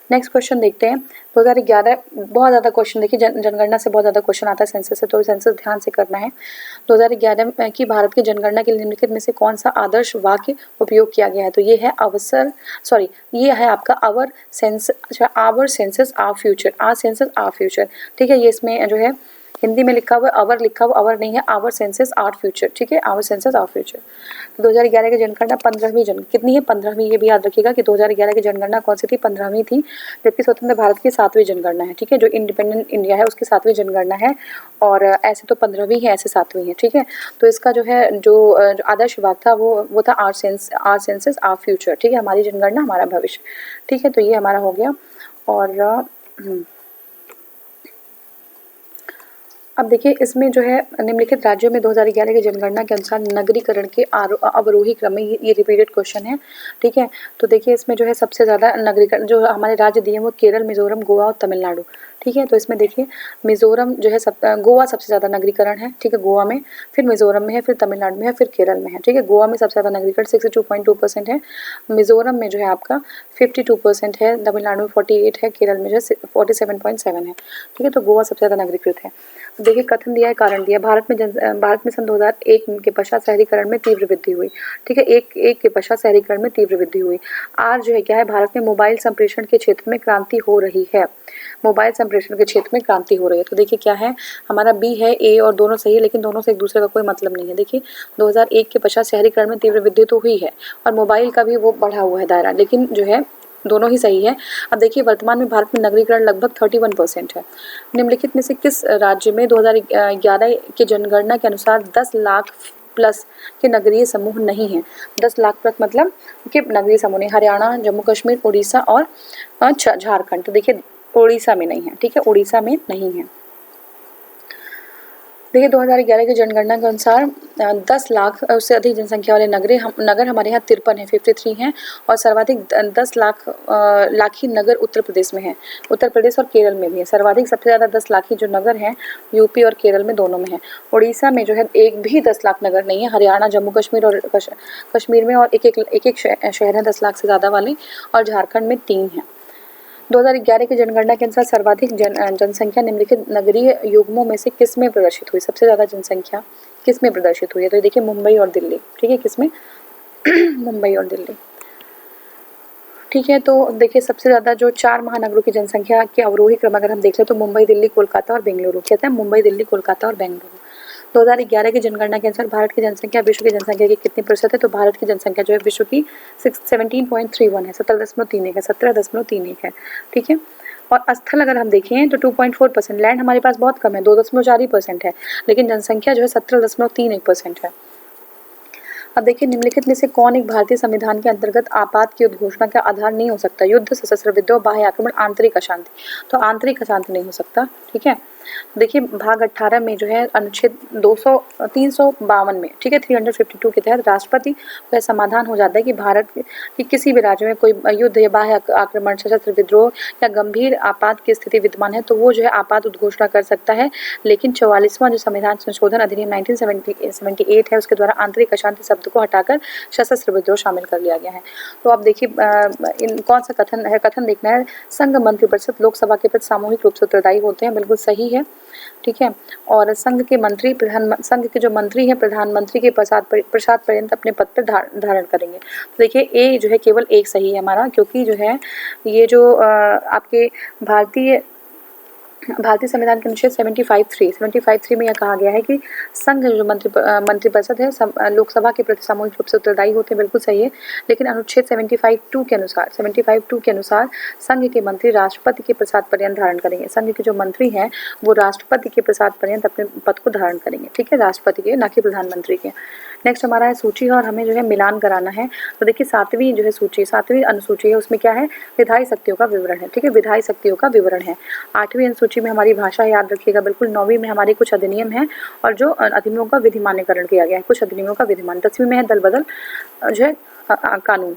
[SPEAKER 1] नेक्स्ट क्वेश्चन देखते हैं। 2011 बहुत ज़्यादा क्वेश्चन देखिए, जनगणना से बहुत ज़्यादा क्वेश्चन आता है, सेंसस से, तो सेंसस ध्यान से करना है। 2011 की भारत की जनगणना के निम्नलिखित में से कौन सा आदर्श वाक्य उपयोग किया गया है। तो ये है ये है आपका आवर सेंसस आवर फ्यूचर, ठीक है। ये इसमें जो है हिंदी में लिखा हुआ अवर लिखा हुआ, अवर नहीं है, आवर सेंसस आवर फ्यूचर, ठीक है, आवर सेंसस आवर फ्यूचर। तो 2011 की जनगणना 15वीं कितनी है, 15वीं। ये भी याद रखिएगा कि 2011 की जनगणना कौन सी थी, 15वीं थी, जबकि स्वतंत्र भारत की 7वीं जनगणना है, ठीक है। जो इंडिपेंडेंट इंडिया है उसकी 7वीं जनगणना है, और ऐसे तो 15वीं है, ऐसे 7वीं है, ठीक है। तो इसका जो है जो आदर्श वाक्य था वो था आवर सेंसस आवर फ्यूचर, ठीक है, हमारी जनगणना हमारा भविष्य, ठीक है। तो ये हमारा हो गया। और अब देखिए इसमें जो है निम्नलिखित राज्यों में 2011 की जनगणना के अनुसार नगरीकरण के अवरोही क्रम में, ये रिपीटेड क्वेश्चन है, ठीक है। तो देखिए इसमें जो है सबसे ज़्यादा नगरीकरण जो हमारे राज्य दिए हैं वो केरल, मिजोरम, गोवा और तमिलनाडु, ठीक है। तो इसमें देखिए मिजोरम जो है गोवा सबसे ज़्यादा नगरीकरण है, ठीक है, गोवा में, फिर मिजोरम में है, फिर तमिलनाडु में है, फिर केरल में है, ठीक है। गोवा में सबसे ज़्यादा नगरीकरण 62.2% है, मिजोरम में जो है आपका 52% है, तमिलनाडु में 48 है, केरल में जो है 47.7 है, ठीक है। तो गोवा सबसे ज़्यादा नगरीकृत है। देखिए कथन दिया है, कारण दिया। भारत में सन 2001 के पश्चात शहरीकरण में तीव्र वृद्धि हुई, ठीक है, एक के पश्चात शहरीकरण में तीव्र वृद्धि हुई। आज जो है क्या है, भारत में मोबाइल संप्रेषण के क्षेत्र में क्रांति हो रही है, मोबाइल संप्रेषण के क्षेत्र में क्रांति हो रही है। तो देखिए क्या है, हमारा बी है, ए और दोनों सही है, लेकिन दोनों से एक दूसरे का कोई मतलब नहीं है। देखिए 2001 के पश्चात शहरीकरण में तीव्र वृद्धि तो हुई है, और मोबाइल का भी वो बढ़ा हुआ है दायरा, लेकिन जो है दोनों ही सही है। अब देखिए वर्तमान में भारत में नगरीकरण लगभग 31% है। निम्नलिखित में से किस राज्य में 2011 की जनगणना के अनुसार 10 लाख प्लस के नगरीय समूह नहीं है। 10 लाख प्लस मतलब कि नगरीय समूह नहीं, हरियाणा, जम्मू कश्मीर, उड़ीसा और झारखंड। तो देखिए उड़ीसा में नहीं है, ठीक है, उड़ीसा में नहीं है। देखिए 2011 की जनगणना के अनुसार 10 लाख उससे अधिक जनसंख्या वाले नगर हमारे यहाँ 53 है, 53 हैं, और सर्वाधिक 10 लाखी नगर उत्तर प्रदेश में है, उत्तर प्रदेश और केरल में भी है। सर्वाधिक सबसे ज़्यादा 10 लाखी जो नगर हैं यूपी और केरल में दोनों में है। उड़ीसा में जो है एक भी 10 लाख नगर नहीं है, हरियाणा, जम्मू कश्मीर और कश्मीर में और एक शहर है 10 लाख से ज़्यादा वाले, और झारखंड में 3 हैं। 2011 की जनगणना के अनुसार सर्वाधिक जनसंख्या निम्नलिखित नगरीय युग्मों में से किस में प्रदर्शित हुई, सबसे ज़्यादा जनसंख्या किस में प्रदर्शित हुई है। तो ये देखिए मुंबई और दिल्ली, ठीक है, किसमें मुंबई और दिल्ली, ठीक है। तो देखिए सबसे ज़्यादा जो 4 महानगरों की जनसंख्या के अवरोही क्रम अगर हम देख लें तो मुंबई, दिल्ली, कोलकाता और बेंगलुरु, कहते हैं मुंबई, दिल्ली, कोलकाता और बेंगलुरु। 2011 की जनगणना के अनुसार भारत की जनसंख्या विश्व की जनसंख्या की कितनी प्रतिशत है? तो भारत की जनसंख्या जो है विश्व की 17.31 है, 17.31 है, 17.31 है, ठीक है। और स्थल अगर हम देखें तो 2.4%, लैंड हमारे पास बहुत कम है, 2.4% है, लेकिन जनसंख्या जो है 17.31% है। अब देखिए, निम्नलिखित में से कौन एक भारतीय संविधान के अंतर्गत आपात की उद्घोषणा का आधार नहीं हो सकता? युद्ध, सशस्त्र विद्रोह, बाह्य आक्रमण, आंतरिक अशांति। तो आंतरिक अशांति नहीं हो सकता, ठीक है। देखिए, भाग 18 में जो है अनुच्छेद 352 में, ठीक है, 352 के तहत राष्ट्रपति का समाधान हो जाता है कि भारत के किसी भी राज्य में कोई युद्ध या बाह्य आक्रमण, सशस्त्र विद्रोह या गंभीर आपात की स्थिति विद्यमान है तो वो जो है आपात उद्घोषणा कर सकता है। लेकिन 44वां जो संविधान संशोधन अधिनियम 1978 है, उसके द्वारा आंतरिक अशांति शब्द को हटाकर सशस्त्र विद्रोह शामिल कर लिया गया है। तो आप देखिए, कौन सा कथन है? कथन देखना है, संघ मंत्रिपरिषद लोकसभा के प्रति सामूहिक रूप से उत्तरदायी होते हैं, बिल्कुल सही है, ठीक है। और संघ के जो मंत्री हैं प्रधानमंत्री के प्रसाद पर्यंत अपने पद पर धारण करेंगे। तो देखिए, ए जो है केवल एक सही है हमारा, क्योंकि जो है ये जो आपके भारतीय संविधान के अनुच्छेद 75(3) में यह कहा गया है कि संघ जो मंत्रिपरिषद है लोकसभा के प्रति सामूहिक रूप से उत्तरदायी होते हैं, बिल्कुल सही है। लेकिन अनुच्छेद 75(2) के अनुसार संघ के मंत्री राष्ट्रपति के प्रसाद पर्यंत धारण करेंगे। संघ के जो मंत्री हैं वो राष्ट्रपति के प्रसाद पर्यंत अपने पद को धारण करेंगे, ठीक है, राष्ट्रपति के, ना कि प्रधानमंत्री के। नेक्स्ट हमारा है सूची है और हमें जो है मिलान कराना है। तो देखिए, 7वीं जो है सूची, 7वीं अनुसूची है, उसमें क्या है? विधायी शक्तियों का विवरण है, ठीक है, विधायी शक्तियों का विवरण है। 8वीं अनुसूची में हमारी भाषा याद रखिएगा बिल्कुल। 9वीं में हमारे कुछ अधिनियम है और जो अधिनियमों का विधिमान्यकरण किया गया है, कुछ अधिनियमों का विधिमान। 10वीं में है दल बदल जो है कानून।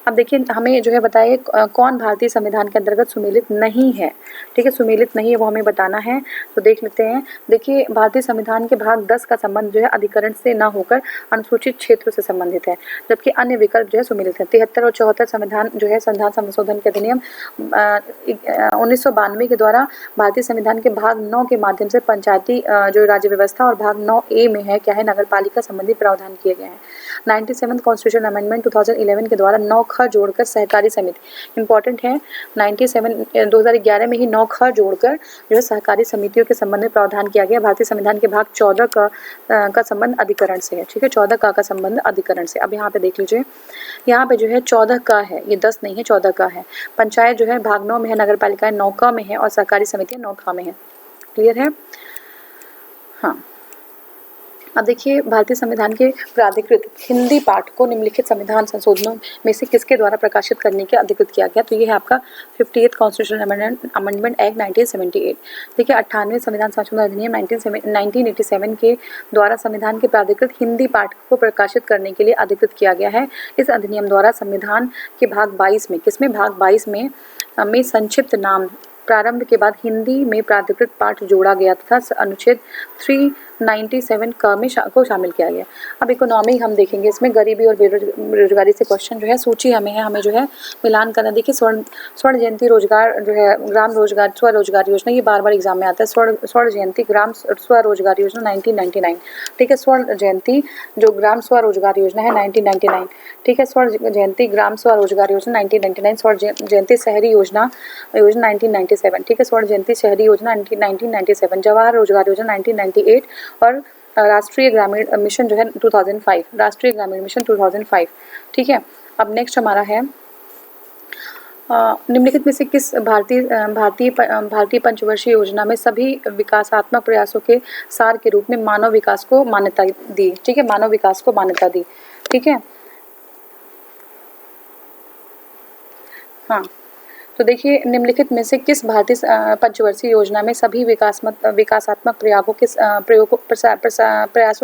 [SPEAKER 1] अब देखिए, हमें जो है बताइए कौन भारतीय संविधान के अंतर्गत सुमेलित नहीं है, ठीक है, सुमेलित नहीं है वो हमें बताना है। तो देख लेते हैं। देखिए, भारतीय संविधान के भाग 10 का संबंध जो है अधिकरण से न होकर अनुसूचित क्षेत्रों से संबंधित है, जबकि अन्य विकल्प जो है सुमेलित है। 73 और 74 संविधान जो है संविधान संशोधन के अधिनियम 1992 के द्वारा भारतीय संविधान के भाग 9 के माध्यम से पंचायती जो राज्य व्यवस्था और भाग 9A में है क्या है, नगर पालिका संबंधी प्रावधान किए गए हैं। 97 कॉन्स्टिट्यूशन अमेंडमेंट 2011 के द्वारा 9 ख जोड़कर सहकारी समिति, इंपॉर्टेंट है, 2011 में ही 9 ख जोड़कर जो है सहकारी समितियों के संबंध में प्रावधान किया गया। भारतीय संविधान के भाग 14 का संबंध अधिकरण से है, ठीक है, 14 का संबंध अधिकरण से। अब यहाँ पे देख लीजिए, यहाँ पे जो है 14 का है, ये 10 नहीं है, 14 का है। पंचायत जो है भाग 9 में है, नगर पालिका 9 क में है और सहकारी समितियाँ 9 ख में है। क्लियर है? हाँ। अब देखिए, भारतीय संविधान के प्राधिकृत हिंदी पाठ को निम्नलिखित संविधान संशोधनों में से किसके द्वारा प्रकाशित करने के अधिकृत किया गया? तो ये है आपका 58 कॉन्स्टिट्यूशन अमेंडमेंट एक्ट 1978। देखिए, 98वें संविधान संशोधन अधिनियम 1987 के द्वारा संविधान के प्राधिकृत हिंदी पाठ को प्रकाशित करने के लिए अधिकृत किया गया है। इस अधिनियम द्वारा संविधान के भाग 22 में, किसमें? भाग 22 में संक्षिप्त नाम प्रारंभ के बाद हिंदी में प्राधिकृत पाठ जोड़ा गया तथा अनुच्छेद 397 को शामिल किया गया। अब इकोनॉमी हम देखेंगे, इसमें गरीबी और बेरोजगारी से क्वेश्चन जो है सूची हमें जो है मिलान करना। देखिए, स्वर्ण जयंती रोजगार जो है ग्राम रोजगार स्वरोजगार योजना, ये बार ग्जाम में आता है। स्वर्ण जयंती ग्राम स्वरोजगार योजना 1999, ठीक है, स्वर्ण जयंती जो ग्राम स्वरोजगार योजना है 1999, ठीक है, स्वर्ण जयंती ग्राम स्वरोजगार योजना 1999, स्वर्ण जयंती शहरी योजना 1997, ठीक है, स्वर्ण जयंती शहरी योजना 1997, जवाहर रोजगार योजना 1998 और राष्ट्रीय ग्रामीण मिशन जो है 2005, राष्ट्रीय ग्रामीण मिशन 2005, ठीक है। अब नेक्स्ट हमारा है निम्नलिखित में से किस भारतीय पंचवर्षीय योजना में सभी विकासात्मक प्रयासों के सार के रूप में मानव विकास को मान्यता दी, ठीक है, मानव विकास को मान्यता दी, ठीक है। हाँ, तो देखिए, निम्नलिखित में से किस भारतीय पंचवर्षीय योजना में सभी विकासात्मक प्रयासों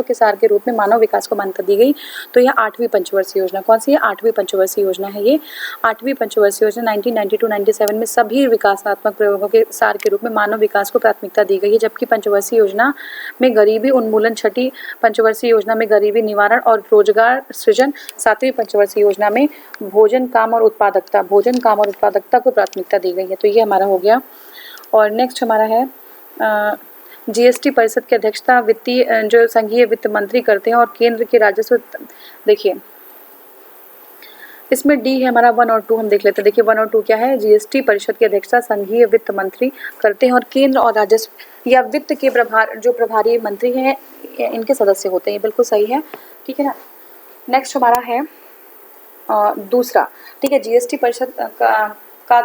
[SPEAKER 1] के सार के रूप में मानव विकास को मान्यता दी गई? तो यह 8वीं पंचवर्षीय योजना, कौन सी है? 8वीं पंचवर्षीय योजना है ये। 8वीं पंचवर्षीय योजना 1992-97 में सभी विकासात्मक प्रयोगों के सार के रूप में मानव विकास को प्राथमिकता दी गई है, जबकि पंचवर्षीय योजना में गरीबी उन्मूलन, 6ठी पंचवर्षीय योजना में गरीबी निवारण और रोजगार सृजन, 7वीं पंचवर्षीय योजना में भोजन काम और उत्पादकता को प्राथमिकता दी गई है। तो ये हमारा हो गया। और नेक्स्ट हमारा है जीएसटी परिषद की अध्यक्षता वित्तीय जो संघीय वित्त मंत्री करते हैं और केंद्र के राजस्व। देखिए, इसमें डी है हमारा 1 और 2 हम देख लेते हैं। देखिए 1 और 2 क्या है, जीएसटी परिषद की अध्यक्षता संघीय वित्त मंत्री करते हैं और केंद्र और राजस्व या वित्त के प्रभारी मंत्री हैं इनके सदस्य होते हैं। ये बिल्कुल सही है, ठीक है ना। नेक्स्ट हमारा है दूसरा, ठीक है, जीएसटी परिषद का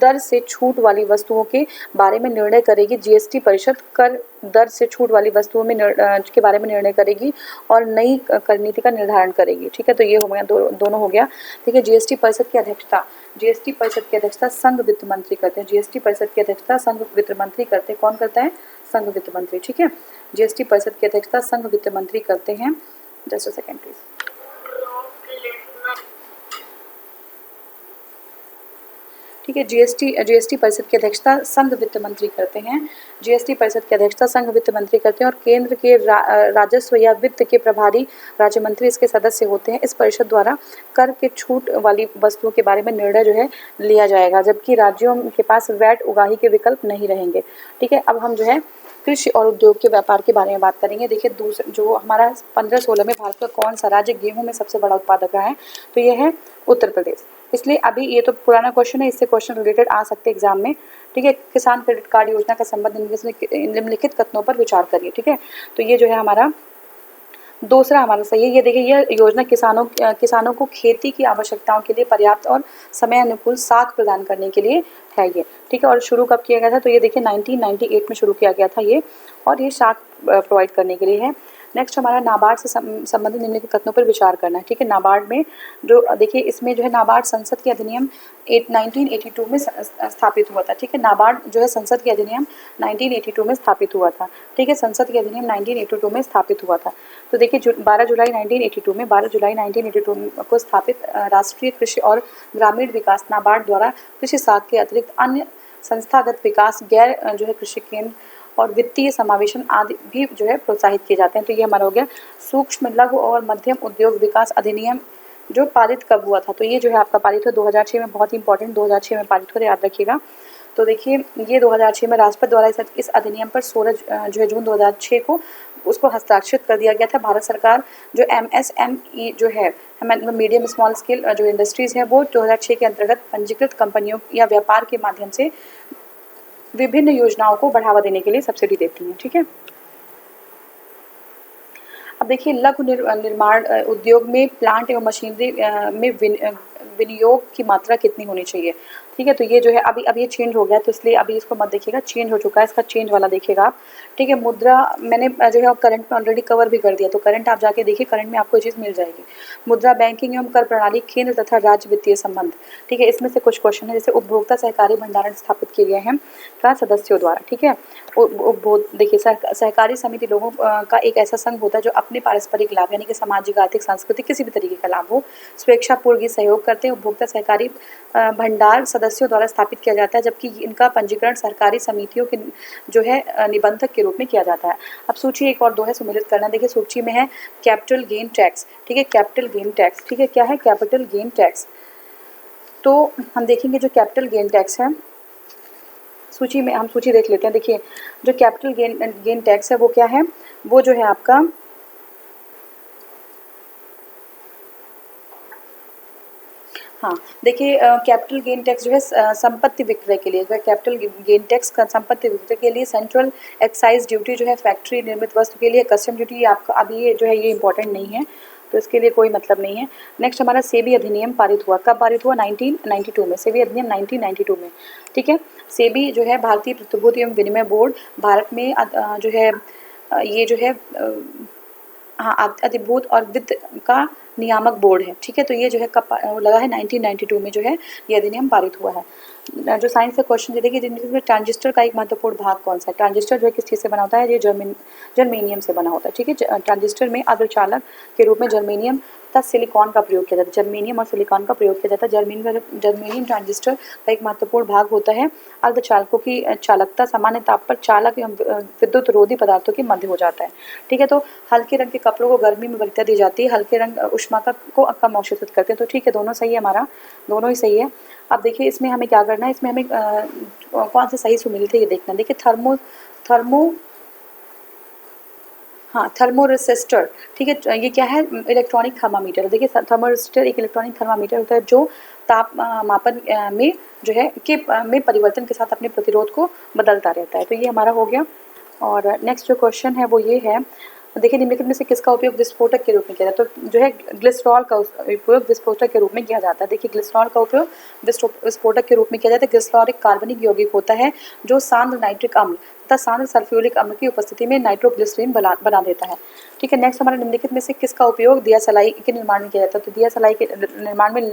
[SPEAKER 1] दर से छूट वाली वस्तुओं के बारे में निर्णय करेगी। जीएसटी परिषद कर दर से छूट वाली वस्तुओं में के बारे में निर्णय करेगी और नई कर नीति का निर्धारण करेगी, ठीक है। तो ये हो गया, दोनों हो गया, ठीक है। जीएसटी परिषद की अध्यक्षता संघ वित्त मंत्री करते हैं। जीएसटी परिषद की अध्यक्षता संघ वित्त मंत्री करते हैं। कौन करता है? संघ वित्त मंत्री, ठीक है। जीएसटी परिषद की अध्यक्षता संघ वित्त मंत्री करते हैं। Just a second please. ठीक है, जीएसटी परिषद की अध्यक्षता संघ वित्त मंत्री करते हैं। जीएसटी परिषद की अध्यक्षता संघ वित्त मंत्री करते हैं और केंद्र के राजस्व या वित्त के प्रभारी राज्य मंत्री इसके सदस्य होते हैं। इस परिषद द्वारा कर के छूट वाली वस्तुओं के बारे में निर्णय जो है लिया जाएगा, जबकि राज्यों के पास वैट उगाही के विकल्प नहीं रहेंगे, ठीक है। अब हम जो है कृषि और उद्योग के व्यापार के बारे में बात करेंगे। देखिए दूसरा जो हमारा 15-16 में भारत का कौन सा राज्य गेहूं में सबसे बड़ा उत्पादक रहा है, तो यह है उत्तर प्रदेश। इसलिए अभी ये तो पुराना क्वेश्चन है, इससे क्वेश्चन रिलेटेड आ सकते हैं एग्जाम में, ठीक है। किसान क्रेडिट कार्ड योजना का संबंध निम्नलिखित कथनों पर विचार करिए, ठीक है। तो ये जो है हमारा दूसरा हमारा सही है। ये देखिए, यह योजना किसानों को खेती की आवश्यकताओं के लिए पर्याप्त और समय अनुकूल साख प्रदान करने के लिए है ये, ठीक है। और शुरू कब किया गया था, तो ये देखिए 1998 में शुरू किया गया था ये, और ये साख प्रोवाइड करने के लिए है। नेक्स्ट हमारा नाबार्ड से संबंधित निम्नलिखित कथनों पर विचार करना है, ठीक है। नाबार्ड में जो देखिए इसमें जो है नाबार्ड संसद के अधिनियम 1982 में स्थापित हुआ था, ठीक है। नाबार्ड जो है संसद के अधिनियम 1982 में स्थापित हुआ था, ठीक है। संसद के अधिनियम 1982 में स्थापित हुआ था। तो देखिए 12 जुलाई 1982 को स्थापित राष्ट्रीय कृषि और ग्रामीण विकास नाबार्ड द्वारा कृषि साख के अतिरिक्त अन्य संस्थागत विकास, गैर जो है कृषि केंद्र और वित्तीय समावेशन आदि भी जो है प्रोत्साहित किए जाते हैं। तो ये हमारा हो गया सूक्ष्म लघु और मध्यम उद्योग विकास अधिनियम, जो पारित कब हुआ था, तो ये जो है आपका पारित हुआ 2006 में, बहुत इंपॉर्टेंट 2006 में पारित हुआ, याद रखिएगा। तो देखिए ये 2006 में राष्ट्रपति द्वारा इस अधिनियम पर 16 जो है जून 2006 को उसको हस्ताक्षरित कर दिया गया था। भारत सरकार जो MSME जो है मीडियम स्मॉल स्केल जो इंडस्ट्रीज है, वो 2006 के अंतर्गत पंजीकृत कंपनियों या व्यापार के माध्यम से विभिन्न योजनाओं को बढ़ावा देने के लिए सब्सिडी देती हैं, ठीक है। अब देखिए लघु निर्माण उद्योग में प्लांट एवं मशीनरी में विनियोग की मात्रा कितनी होनी चाहिए, ठीक है। तो ये जो है अभी ये चेंज हो गया, तो इसलिए अभी इसको मत देखिएगा, चेंज हो चुका है, इसका चेंज वाला देखिएगा आप, ठीक है। मुद्रा मैंने जो है करंट में ऑलरेडी कवर भी कर दिया, तो करंट आप जाके देखिए, करंट में आपको ये चीज़ मिल जाएगी। मुद्रा बैंकिंग एवं कर प्रणाली, केंद्र तथा राज्य वित्तीय संबंध, ठीक है। इसमें से कुछ क्वेश्चन है, जैसे उपभोक्ता सहकारी भंडारण स्थापित किए गए हैं का सदस्यों द्वारा, ठीक है। देखिए सहकारी समिति लोगों का एक ऐसा संघ होता है जो अपने पारस्परिक लाभ यानी कि सामाजिक, आर्थिक, सांस्कृतिक किसी भी तरीके का लाभ हो स्वेच्छापूर्वक सहयोग करते हैं। उपभोक्ता सहकारी भंडार सदस्यों द्वारा स्थापित किया जाता है, जबकि इनका पंजीकरण सरकारी समितियों के जो है निबंधक के रूप में किया जाता है। अब सूची 1 और 2 है, सम्मिलित करना। देखिए सूची में है कैपिटल गेन टैक्स, ठीक है, कैपिटल गेन टैक्स, ठीक है। क्या है कैपिटल गेन टैक्स? तो हम देखेंगे जो कैपिटल गेन टैक्स है, सूची में हम सूची देख लेते हैं। देखिए जो कैपिटल गेन टैक्स है वो क्या है, वो जो है आपका हाँ देखिए कैपिटल गेन टैक्स जो है संपत्ति विक्रय के लिए, कैपिटल गेन टैक्स संपत्ति विक्रय के लिए, सेंट्रल एक्साइज ड्यूटी जो है फैक्ट्री निर्मित वस्तु के लिए, कस्टम ड्यूटी आपका अभी ये जो है ये इंपॉर्टेंट नहीं है, तो इसके लिए कोई मतलब नहीं है। नेक्स्ट हमारा सेबी अधिनियम पारित हुआ, कब पारित हुआ? 1992 में, सेबी अधिनियम 1992 में, ठीक है। सेबी जो है भारतीय प्रतिभूति एवं विनिमय बोर्ड, भारत में जो है ये जो है हाँ अधिभूत और वित्त का नियामक बोर्ड है, ठीक है। तो ये जो है कब लगा है 1992 में जो है ये अधिनियम पारित हुआ है। जो साइंस का क्वेश्चन देखिए जिनमें ट्रांजिस्टर का एक महत्वपूर्ण भाग कौन सा है? ट्रांजिस्टर जो है किस चीज़ से बना होता है? ये जर्मेनियम से बना होता है, ठीक है। ट्रांजिस्टर में अर्धचालक के रूप में जर्मेनियम तथा सिलिकॉन का प्रयोग किया जाता है, जर्मेनियम और सिलिकॉन का प्रयोग किया जाता है। जर्मेनियम ट्रांजिस्टर का एक महत्वपूर्ण भाग होता है। अर्धचालकों की चालकता सामान्य ताप पर चालक एवं विद्युत रोधी पदार्थों के मध्य हो जाता है, ठीक है। तो हल्के रंग के कपड़ों को गर्मी में वरीयता दी जाती है, हल्के रंग उष्मा को कम अवशोषित करते हैं, तो ठीक है दोनों सही है, हमारा दोनों ही सही है। अब देखिए इसमें हमें क्या करना है, इसमें हमें कौन से सही सुमिलित है ये देखना। देखिए हाँ, थर्मोरेसिस्टर, ठीक है। ये क्या है? Electronic thermometer. देखिए थर्मोरेसिस्टर एक इलेक्ट्रॉनिक थर्मामीटर होता है जो ताप मापन में जो है में परिवर्तन के साथ अपने प्रतिरोध को बदलता रहता है। तो ये हमारा हो गया। और नेक्स्ट जो क्वेश्चन है वो ये है, देखिए निम्नलिखित में से किसका उपयोग विस्फोटक के रूप में किया जाता है? तो जो है ग्लिसरॉल का उपयोग विस्फोटक के रूप में किया जाता है। देखिए ग्लिसरॉल का उपयोग विस्फोटक के रूप में किया जाता है। ग्लिसरॉल एक कार्बनिक यौगिक होता है जो सांद्र नाइट्रिक अम्ल तथा सांद्र सल्फ्यूरिक अम्ल की उपस्थिति में नाइट्रोग्लिसरीन बना देता है। ठीक है। नेक्स्ट हमारा निम्नलिखित में से किसका उपयोग दिया सलाई के निर्माण में किया जाता है? तो दिया सलाई के निर्माण में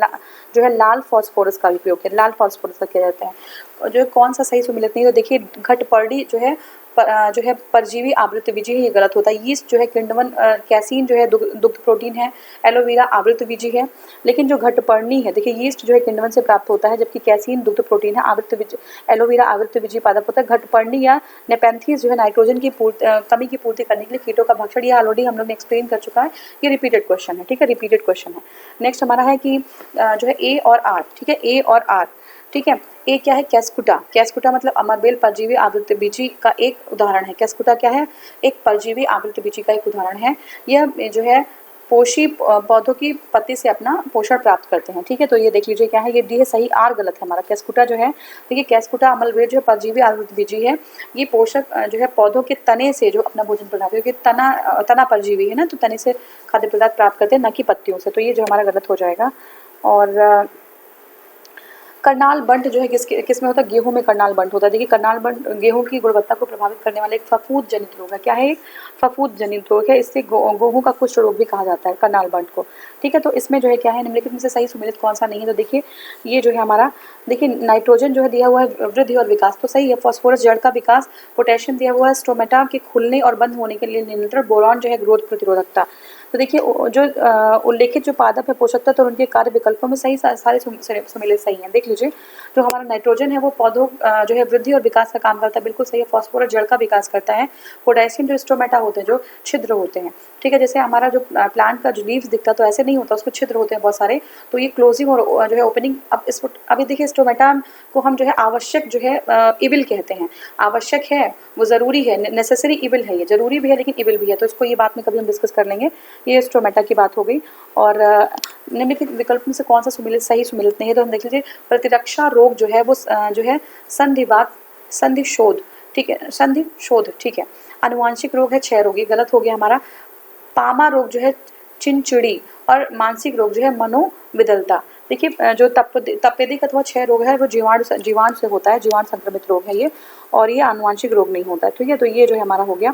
[SPEAKER 1] जो है लाल फास्फोरस का उपयोग है, लाल फास्फोरस का किया जाता है। और जो है कौन सा सही सुमेलित नहीं है? तो देखिए घटपर्णी जो है परजीवी आवृत बीजी है, ये गलत होता है। यीस्ट जो है किण्वन कैसीन जो है दुग्ध प्रोटीन है। एलोवेरा आवृत बीजी है। लेकिन जो घटपर्णी है, देखिए यीस्ट जो है किण्वन से प्राप्त होता है, जबकि कैसीन दुग्ध प्रोटीन है। आवृत बीज एलोवेरा आवृत बीजी पादप होता है। घटपर्णी या नेपेंथीज जो है नाइट्रोजन की कमी की पूर्ति करने के लिए कीटों का भक्षण, ये ऑलरेडी हम लोग ने एक्सप्लेन कर चुका है। ये रिपीटेड क्वेश्चन है, ठीक है, रिपीटेड क्वेश्चन है। नेक्स्ट हमारा है कि जो है ए और आर, ठीक है, ए और आर, ठीक है। ए क्या है? कैस्कुटा। कैस्कुटा मतलब अमरबेल परजीवी आवृत बीजी का एक उदाहरण है। कैस्कुटा क्या है? एक परजीवी आवृत बीजी का एक उदाहरण है। यह जो है पोषी पौधों की पत्ती से अपना पोषण प्राप्त करते हैं, ठीक है। तो ये देख लीजिए क्या है, ये डी है सही, आर गलत है हमारा। कैस्कुटा जो है, देखिए कैस्कुटा अमलवेल जो है परजीवी आवृत बीजी है। ये पोषक जो है पौधों के तने से जो अपना भोजन प्राप्त करते हैं, क्योंकि तना परजीवी है ना, तो तने से खाद्य पदार्थ प्राप्त करते हैं, न कि पत्तियों से। तो ये जो हमारा गलत हो जाएगा। और करनाल बंट जो है किस में होता है? गेहूं में करनाल बंट होता है। देखिए करनाल बंट गेहूं की गुणवत्ता को प्रभावित करने वाला एक फफूंद जनित रोग है। क्या है? फफूंद जनित रोग है। इससे गेहूं का कुष्ठ रोग भी कहा जाता है करनाल बंट को, ठीक है। तो इसमें जो है क्या है, निम्नलिखित में से सही सुमेलित कौन सा नहीं है? तो देखिए ये जो है हमारा, देखिए नाइट्रोजन जो है दिया हुआ है वृद्धि और विकास, तो सही है। फॉस्फोरस जड़ का विकास, पोटेशियम दिया हुआ है स्टोमेटा के खुलने और बंद होने के लिए नियंत्रण, बोरॉन जो है ग्रोथ प्रतिरोधकता। तो देखिए जो उल्लेखित जो पादप है पोषक तत्व और उनके कार्य विकल्पों में सही सारे सुमेलित सही हैं। देख लीजिए जो हमारा नाइट्रोजन है वो पौधों जो है वृद्धि और विकास का काम करता है, बिल्कुल सही है। फॉस्फोरस जड़ का विकास करता है। पोटेशियम जो स्टोमेटा होते हैं, जो छिद्र होते हैं, ठीक है। जैसे हमारा जो प्लांट का जो लीव्स दिखता है तो ऐसे नहीं होता, उसमें छिद्र होते हैं बहुत सारे, तो ये क्लोजिंग और जो है ओपनिंग। अभी देखिए स्टोमेटा को हम जो है आवश्यक जो है इबिल कहते हैं। आवश्यक है, वो ज़रूरी है, नेसेसरी इबिल है, ये जरूरी भी है लेकिन इबिल भी है। तो इसको ये बात में कभी हम डिस्कस कर लेंगे। ये स्टोमेटा की बात हो गई। और निम्नलिखित विकल्प में से कौन सा सुमेलित सही सुमेलित नहीं है? तो हम देख लीजिए प्रतिरक्षा रोग जो है वो जो है संधिवात संधिशोध, ठीक है, संधिशोध, ठीक है। आनुवांशिक रोग है क्षय रोग, ये गलत हो गया हमारा। पामा रोग जो है चिनचिड़ी, और मानसिक रोग जो है मनोविदलता। देखिए जो तपेदिक अथवा क्षय रोग है वो जीवाणु से होता है, जीवाणु संक्रमित रोग है ये, और ये आनुवांशिक रोग नहीं होता है, ठीक है। तो ये जो है हमारा हो गया।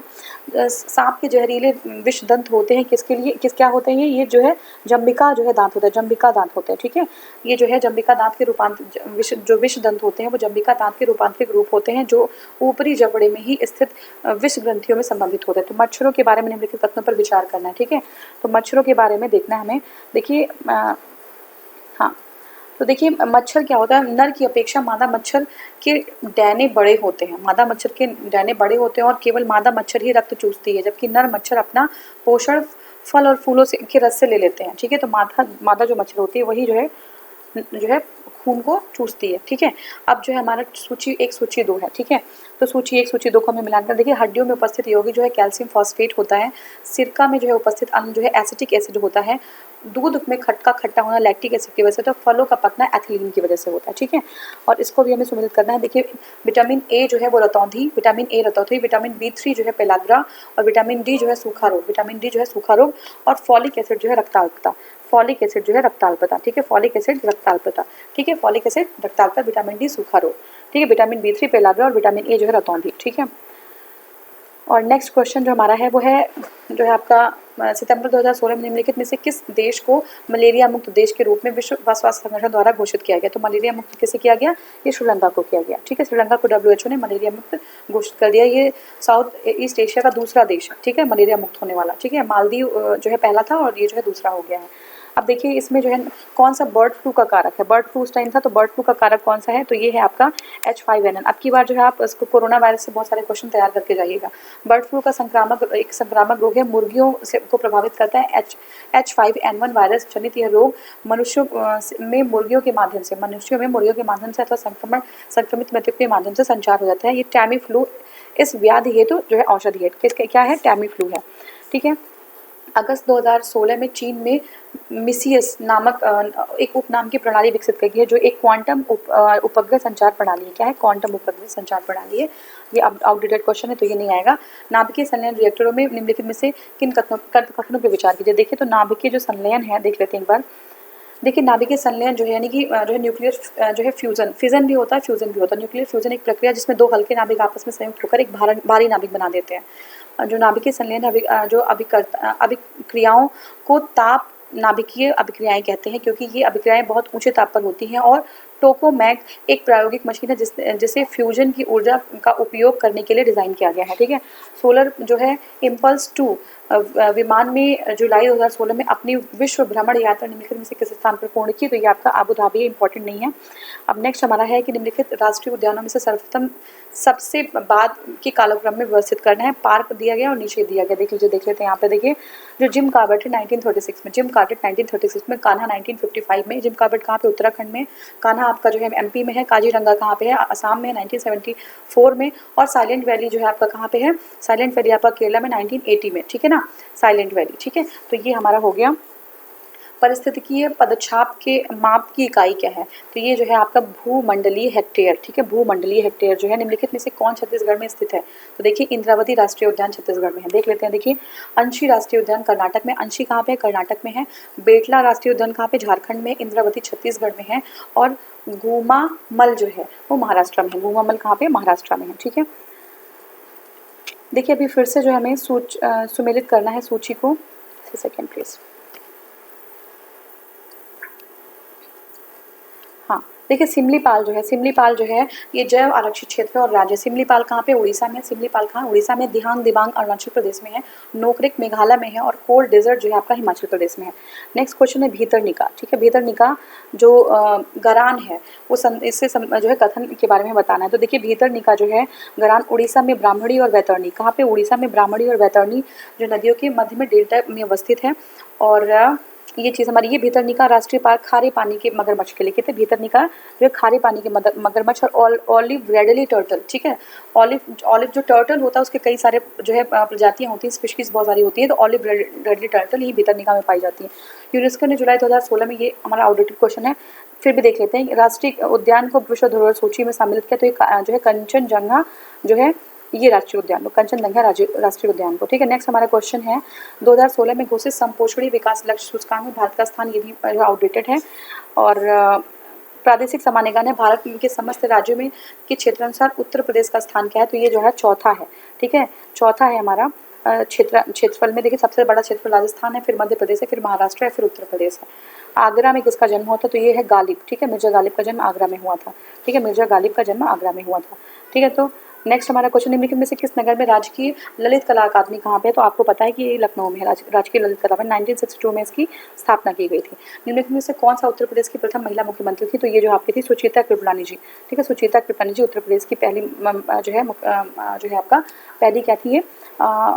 [SPEAKER 1] सांप के जहरीले विष दंत होते हैं किसके लिए, क्या होते हैं ये जो है जम्बिका जो है दांत होता है, जम्बिका दांत होते हैं, ठीक है। ये जो है जम्बिका दांत के जो विष दंत होते हैं वो जम्बिका दांत के रूपांतरित रूप होते हैं, जो ऊपरी जबड़े में ही स्थित विष ग्रंथियों में संबंधित होते हैं। तो मच्छरों के बारे में निम्नलिखित कथनों पर विचार करना है, ठीक है। तो मच्छरों के बारे में देखना है हमें। देखिए हाँ, तो देखिए मच्छर क्या होता है, नर की अपेक्षा मादा मच्छर के डैने बड़े होते हैं। मादा मच्छर के डैने बड़े होते हैं और केवल मादा मच्छर ही रक्त चूसती है, जबकि नर मच्छर अपना पोषण फल और फूलों से के रस से ले लेते हैं, ठीक है। तो मादा जो मच्छर होती है वही जो है खून को चूसती है, ठीक है। अब जो है हमारा सूची 1 सूची 2 है, ठीक है। तो सूची 1 सूची 2 को हमें मिलाकर देखिए, हड्डियों में उपस्थित यौगिक जो है कैल्शियम फॉस्फेट होता है। सिरका में जो है उपस्थित अम्ल जो है एसिटिक एसिड होता है। दूध में खट्टा होना लैक्टिक एसिड की वजह से, तो फलों का पकना एथिलीन की वजह से होता है, ठीक है। और इसको भी हमें सुमेलित करना है। देखिए विटामिन ए जो है वो रतौंधी, विटामिन ए रतौंधी, विटामिन B3 जो है पेलाग्रा, और विटामिन डी जो है सूखा रोग, विटामिन डी जो है सूखा रोग, और फॉलिक एसिड जो है रक्ताल्पता, फॉलिक एसिड जो है रक्ताल्पता, ठीक है। फॉलिक एसिड रक्ताल्पता, ठीक है। फॉलिक एसिड रक्ताल्पता, विटामिन डी सूखा रोग, ठीक है। विटामिन B3 पेलाग्रा और विटामिन ए जो है रतौंधी, ठीक है। और नेक्स्ट क्वेश्चन जो हमारा है वो है जो है आपका सितंबर 2016 में निम्नलिखित में से किस देश को मलेरिया मुक्त देश के रूप में विश्व स्वास्थ्य संगठन द्वारा घोषित किया गया? तो मलेरिया मुक्त किसे किया गया? ये श्रीलंका को किया गया, ठीक है। श्रीलंका को WHO ने मलेरिया मुक्त घोषित कर दिया। ये साउथ ईस्ट एशिया का दूसरा देश है, ठीक है, मलेरिया मुक्त होने वाला, ठीक है। मालदीव जो है पहला था और ये जो है दूसरा हो गया है। अब देखिए इसमें जो है कौन सा बर्ड फ्लू का कारक है, बर्ड फ्लू उस टाइम था, तो बर्ड फ्लू का कारक कौन सा है, तो ये है आपका H5N1। अब की बार जो है आप इसको कोरोना वायरस से बहुत सारे क्वेश्चन तैयार करके जाइएगा। बर्ड फ्लू का एक संक्रामक रोग है, मुर्गियों से को प्रभावित करता है। H5N1 वायरस जनित यह रोग मनुष्यों में मुर्गियों के माध्यम से अथवा संक्रमित मृत्यु के माध्यम से संचार हो जाता है। ये टैमी फ्लू इस व्याधि हेतु जो है औषधि है, किसके क्या है, टैमी फ्लू है, ठीक है। अगस्त 2016 में चीन में मिसियस नामक एक उपनाम की प्रणाली विकसित की गई है, जो एक क्वांटम उपग्रह संचार प्रणाली है। क्या है, क्वांटम उपग्रह संचार प्रणाली है। ये आउटडेटेड क्वेश्चन है तो ये नहीं आएगा। नाभिकीय संलयन रिएक्टरों में निम्नलिखित में से किन कथनों पर विचार कीजिए। देखिए तो नाभिकीय जो संलयन है देख लेते हैं एक बार। देखिए नाभिकीय संलयन जो है यानी कि जो है न्यूक्लियर जो है फिजन भी होता है, फ्यूजन भी होता है। न्यूक्लियर फ्यूजन एक प्रक्रिया जिसमें दो हल्के नाभिक आपस में संयुक्त होकर एक भारी नाभिक बना देते हैं। जो नाभिकीय संलयन जो अभिक्रियाओं को ताप नाभिकीय अभिक्रियाएं कहते हैं, क्योंकि ये अभिक्रियाएं बहुत ऊंचे ताप पर होती हैं। और टोकामेक एक प्रायोगिक मशीन है जिसे फ्यूजन की ऊर्जा का उपयोग करने के लिए डिज़ाइन किया गया है, ठीक है। सोलर जो है इम्पल्स 2 विमान में जुलाई 2016 में अपनी विश्व भ्रमण यात्रा निम्नलिखित में से किस स्थान पर पूर्ण की, तो ये आपका आबू धाबी है, इंपॉर्टेंट नहीं है। अब नेक्स्ट हमारा है कि निम्नलिखित राष्ट्रीय उद्यानों में से सर्वप्रथम सबसे बाद के कालक्रम में व्यवस्थित करना है। पार्क दिया गया और नीचे दिया गया, देख लेते हैं यहाँ पे। देखिए जो जिम कार्बेट है 1936 में, जिम कार्बेट 1936 में, कान्हा 1955 में। जिम कार्बेट कहाँ पे, उत्तराखंड में। कान्हा आपका जो है MP में है। काजीरंगा कहाँ पे है, असम में, 1974 में। और साइलेंट वैली जो है आपका कहाँ पे है, साइलेंट वैली आपका केरला में 1980 में, ठीक है ना, साइलेंट वैली, ठीक है। तो ये हमारा हो गया। पारिस्थितिकीय पदचाप के माप की इकाई क्या है, तो ये जो है आपका भूमंडलीय हेक्टेयर, ठीक है। भूमंडलीय हेक्टेयर जो है निम्नलिखित में से कौन छत्तीसगढ़ में स्थित है, तो देखिए इंद्रावती राष्ट्रीय उद्यान छत्तीसगढ़ में है, देख लेते हैं। देखिए अंशी राष्ट्रीय उद्यान कर्नाटक में, अंशी कहाँ पे, कर्नाटक में है। बेटला राष्ट्रीय उद्यान कहाँ पे, झारखंड में। इंद्रावती छत्तीसगढ़ में है। और गुमामल जो है वो महाराष्ट्र में है। गुमामल कहाँ पे, महाराष्ट्र में है, ठीक है। देखिए अभी फिर से जो हमें सुमेलित करना है सूची को, सेकेंड प्लीज। हाँ देखिए सिमलीपाल जो है ये जैव आरक्षित क्षेत्र और राज्य। सिमलीपाल कहाँ पे, उड़ीसा में। सिमलीपाल कहाँ, उड़ीसा में। दिहांग दिबांग अरुणाचल प्रदेश में है। नोकरेक मेघालय में है। और कोल डेजर्ट जो है आपका हिमाचल प्रदेश में है। नेक्स्ट क्वेश्चन है भीतरनिका, ठीक है। भीतरनिका जो गरान है वो इससे जो है कथन के बारे में बताना है। तो देखिए भीतरनिका जो है गरान उड़ीसा में ब्राह्मणी और वैतरणी, कहाँ पे, उड़ीसा में। ब्राह्मणी और वैतरणी जो नदियों के मध्य में डेल्टा में अवस्थित है। और ये चीज़ हमारी, ये भीतरनिका राष्ट्रीय पार्क खारे पानी के मगरमच्छ के लिए कहते हैं। भीतरनिका जो है खारे पानी के मगरमच्छ और ऑलिव रेडली टर्टल, ठीक है। ऑलिव जो टर्टल होता है उसके कई सारे जो है प्रजातियां होती हैं, स्पीशीज बहुत सारी होती है। तो ऑलिव रेडली टर्टल ये भीतरनिका में पाई जाती है। यूनेस्को ने जुलाई 2016 में, ये हमारा आउटडेटेड क्वेश्चन है, फिर भी देख लेते हैं। राष्ट्रीय उद्यान को विश्व धरोहर सूची में सम्मिलित किया, तो ये जो है कंचनजंगा जो है ये राष्ट्रीय उद्यान, कंचनजंगा राष्ट्रीय उद्यान को, ठीक है। नेक्स्ट हमारा क्वेश्चन है 2016 में घोषित संपोषणीय विकास लक्ष्य सूचकांक में भारत का स्थान, ये भी आउटडेटेड है। और प्रादेशिक समान्यगण है, भारत के समस्त राज्यों में के क्षेत्रानुसार उत्तर प्रदेश का स्थान क्या है, तो ये जो है चौथा है, ठीक है। चौथा है हमारा क्षेत्रफल में। देखिए सबसे बड़ा क्षेत्रफल राजस्थान है, फिर मध्य प्रदेश है, फिर महाराष्ट्र है, फिर उत्तर प्रदेश है। आगरा में किसका जन्म हुआ था, तो ये है गालिब, ठीक है। मिर्जा गालिब का जन्म आगरा में हुआ था, ठीक है। मिर्जा गालिब का जन्म आगरा में हुआ था, ठीक है। तो नेक्स्ट हमारा क्वेश्चन, निम्नलिखित में से किस नगर में राजकीय ललित कला अकादमी कहाँ पे है, तो आपको पता है कि ये लखनऊ में है। राजकीय ललित कला अकादमी 1962 में इसकी स्थापना की गई थी। निम्नलिखित में से कौन सा उत्तर प्रदेश की प्रथम महिला मुख्यमंत्री थी, तो ये जो आपकी थी सुचेता कृपलानी जी, ठीक है। सुचेता कृपलानी जी उत्तर प्रदेश की पहली जो है आपका पहली क्या थी, ये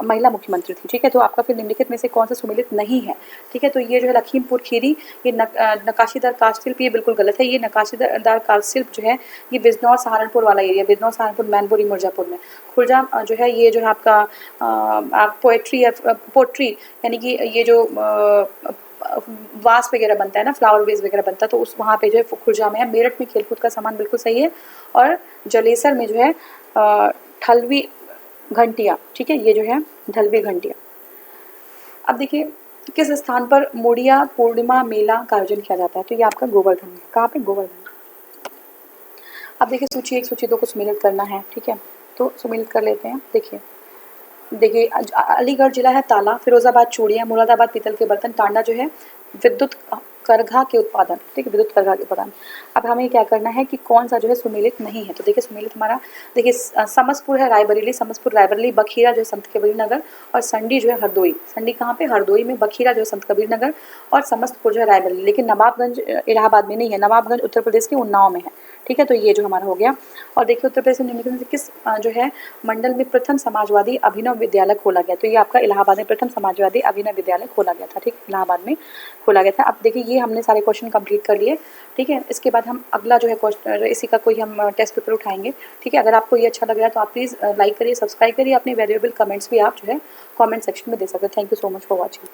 [SPEAKER 1] महिला मुख्यमंत्री थी, ठीक है। तो आपका फिर निम्नलिखित में से कौन सा सुमेलित नहीं है, ठीक है। तो ये जो है लखीमपुर खीरी, ये नकाशीदार काष्ठशिल्प, ये बिल्कुल गलत है। ये नकाशीदार काष्ठशिल्प जो है ये बिजनौर सहारनपुर वाला एरिया, बिजनौर सहारनपुर मैनपुरी मिर्जापुर में। खुर्जा जो है ये जो है आपका पोट्री यानी कि ये जो वास वगैरह बनता है ना, फ्लावर वेस वगैरह बनता है, तो उस वहाँ पे जो है खुर्जा में है। मेरठ में खेलकूद का सामान बिल्कुल सही है। और जलेसर में जो है ढलवी घंटिया, ठीक है। ये जो है ढलवी घंटिया। अब देखिए किस स्थान पर मुड़िया पूर्णिमा मेला का आयोजन किया जाता है, तो ये आपका गोवर्धन है। कहाँ पे, गोवर्धन। अब देखिए सूची 1 सूची 2 को सुमेलित करना है, ठीक है। तो सुमेलित कर लेते हैं। देखिए अलीगढ़ जिला है ताला, फिरोजाबाद चूड़ियाँ, मुरादाबाद पीतल के बर्तन, टांडा जो है विद्युत करघा के उत्पादन, ठीक है, विद्युत करघा के उत्पादन। अब हमें क्या करना है कि कौन सा जो है सुमेलित नहीं है। तो देखिए सुमेलित हमारा, देखिए समस्तपुर है रायबरेली, समस्तपुर रायबरेली, बखीरा जो है संत कबीर नगर, और संडी जो है हरदोई। संडी कहाँ पे, हरदोई में, बखीरा जो है संत कबीर नगर, और समस्तपुर जो है रायबरेली। लेकिन नवाबगंज इलाहाबाद में नहीं है, नवाबगंज उत्तर प्रदेश के उन्नाव में है, ठीक है। तो ये जो हमारा हो गया। और देखिए उत्तर प्रदेश में निम्नलिखित में से किस जो है मंडल में प्रथम समाजवादी अभिनव विद्यालय खोला गया। तो ये आपका इलाहाबाद में प्रथम समाजवादी अभिनव विद्यालय खोला गया था, ठीक, इलाहाबाद में खोला गया था। अब देखिए ये हमने सारे क्वेश्चन कंप्लीट कर लिए, ठीक है। इसके बाद हम अगला जो है क्वेश्चन, इसी का कोई हम टेस्ट पेपर उठाएंगे, ठीक है। अगर आपको ये अच्छा लग रहा है तो आप प्लीज़ लाइक करिए, सब्सक्राइब करिए, अपने वैल्यूएबल कमेंट्स भी आप जो है कमेंट सेक्शन में दे सकते हैं। Thank you so much for watching.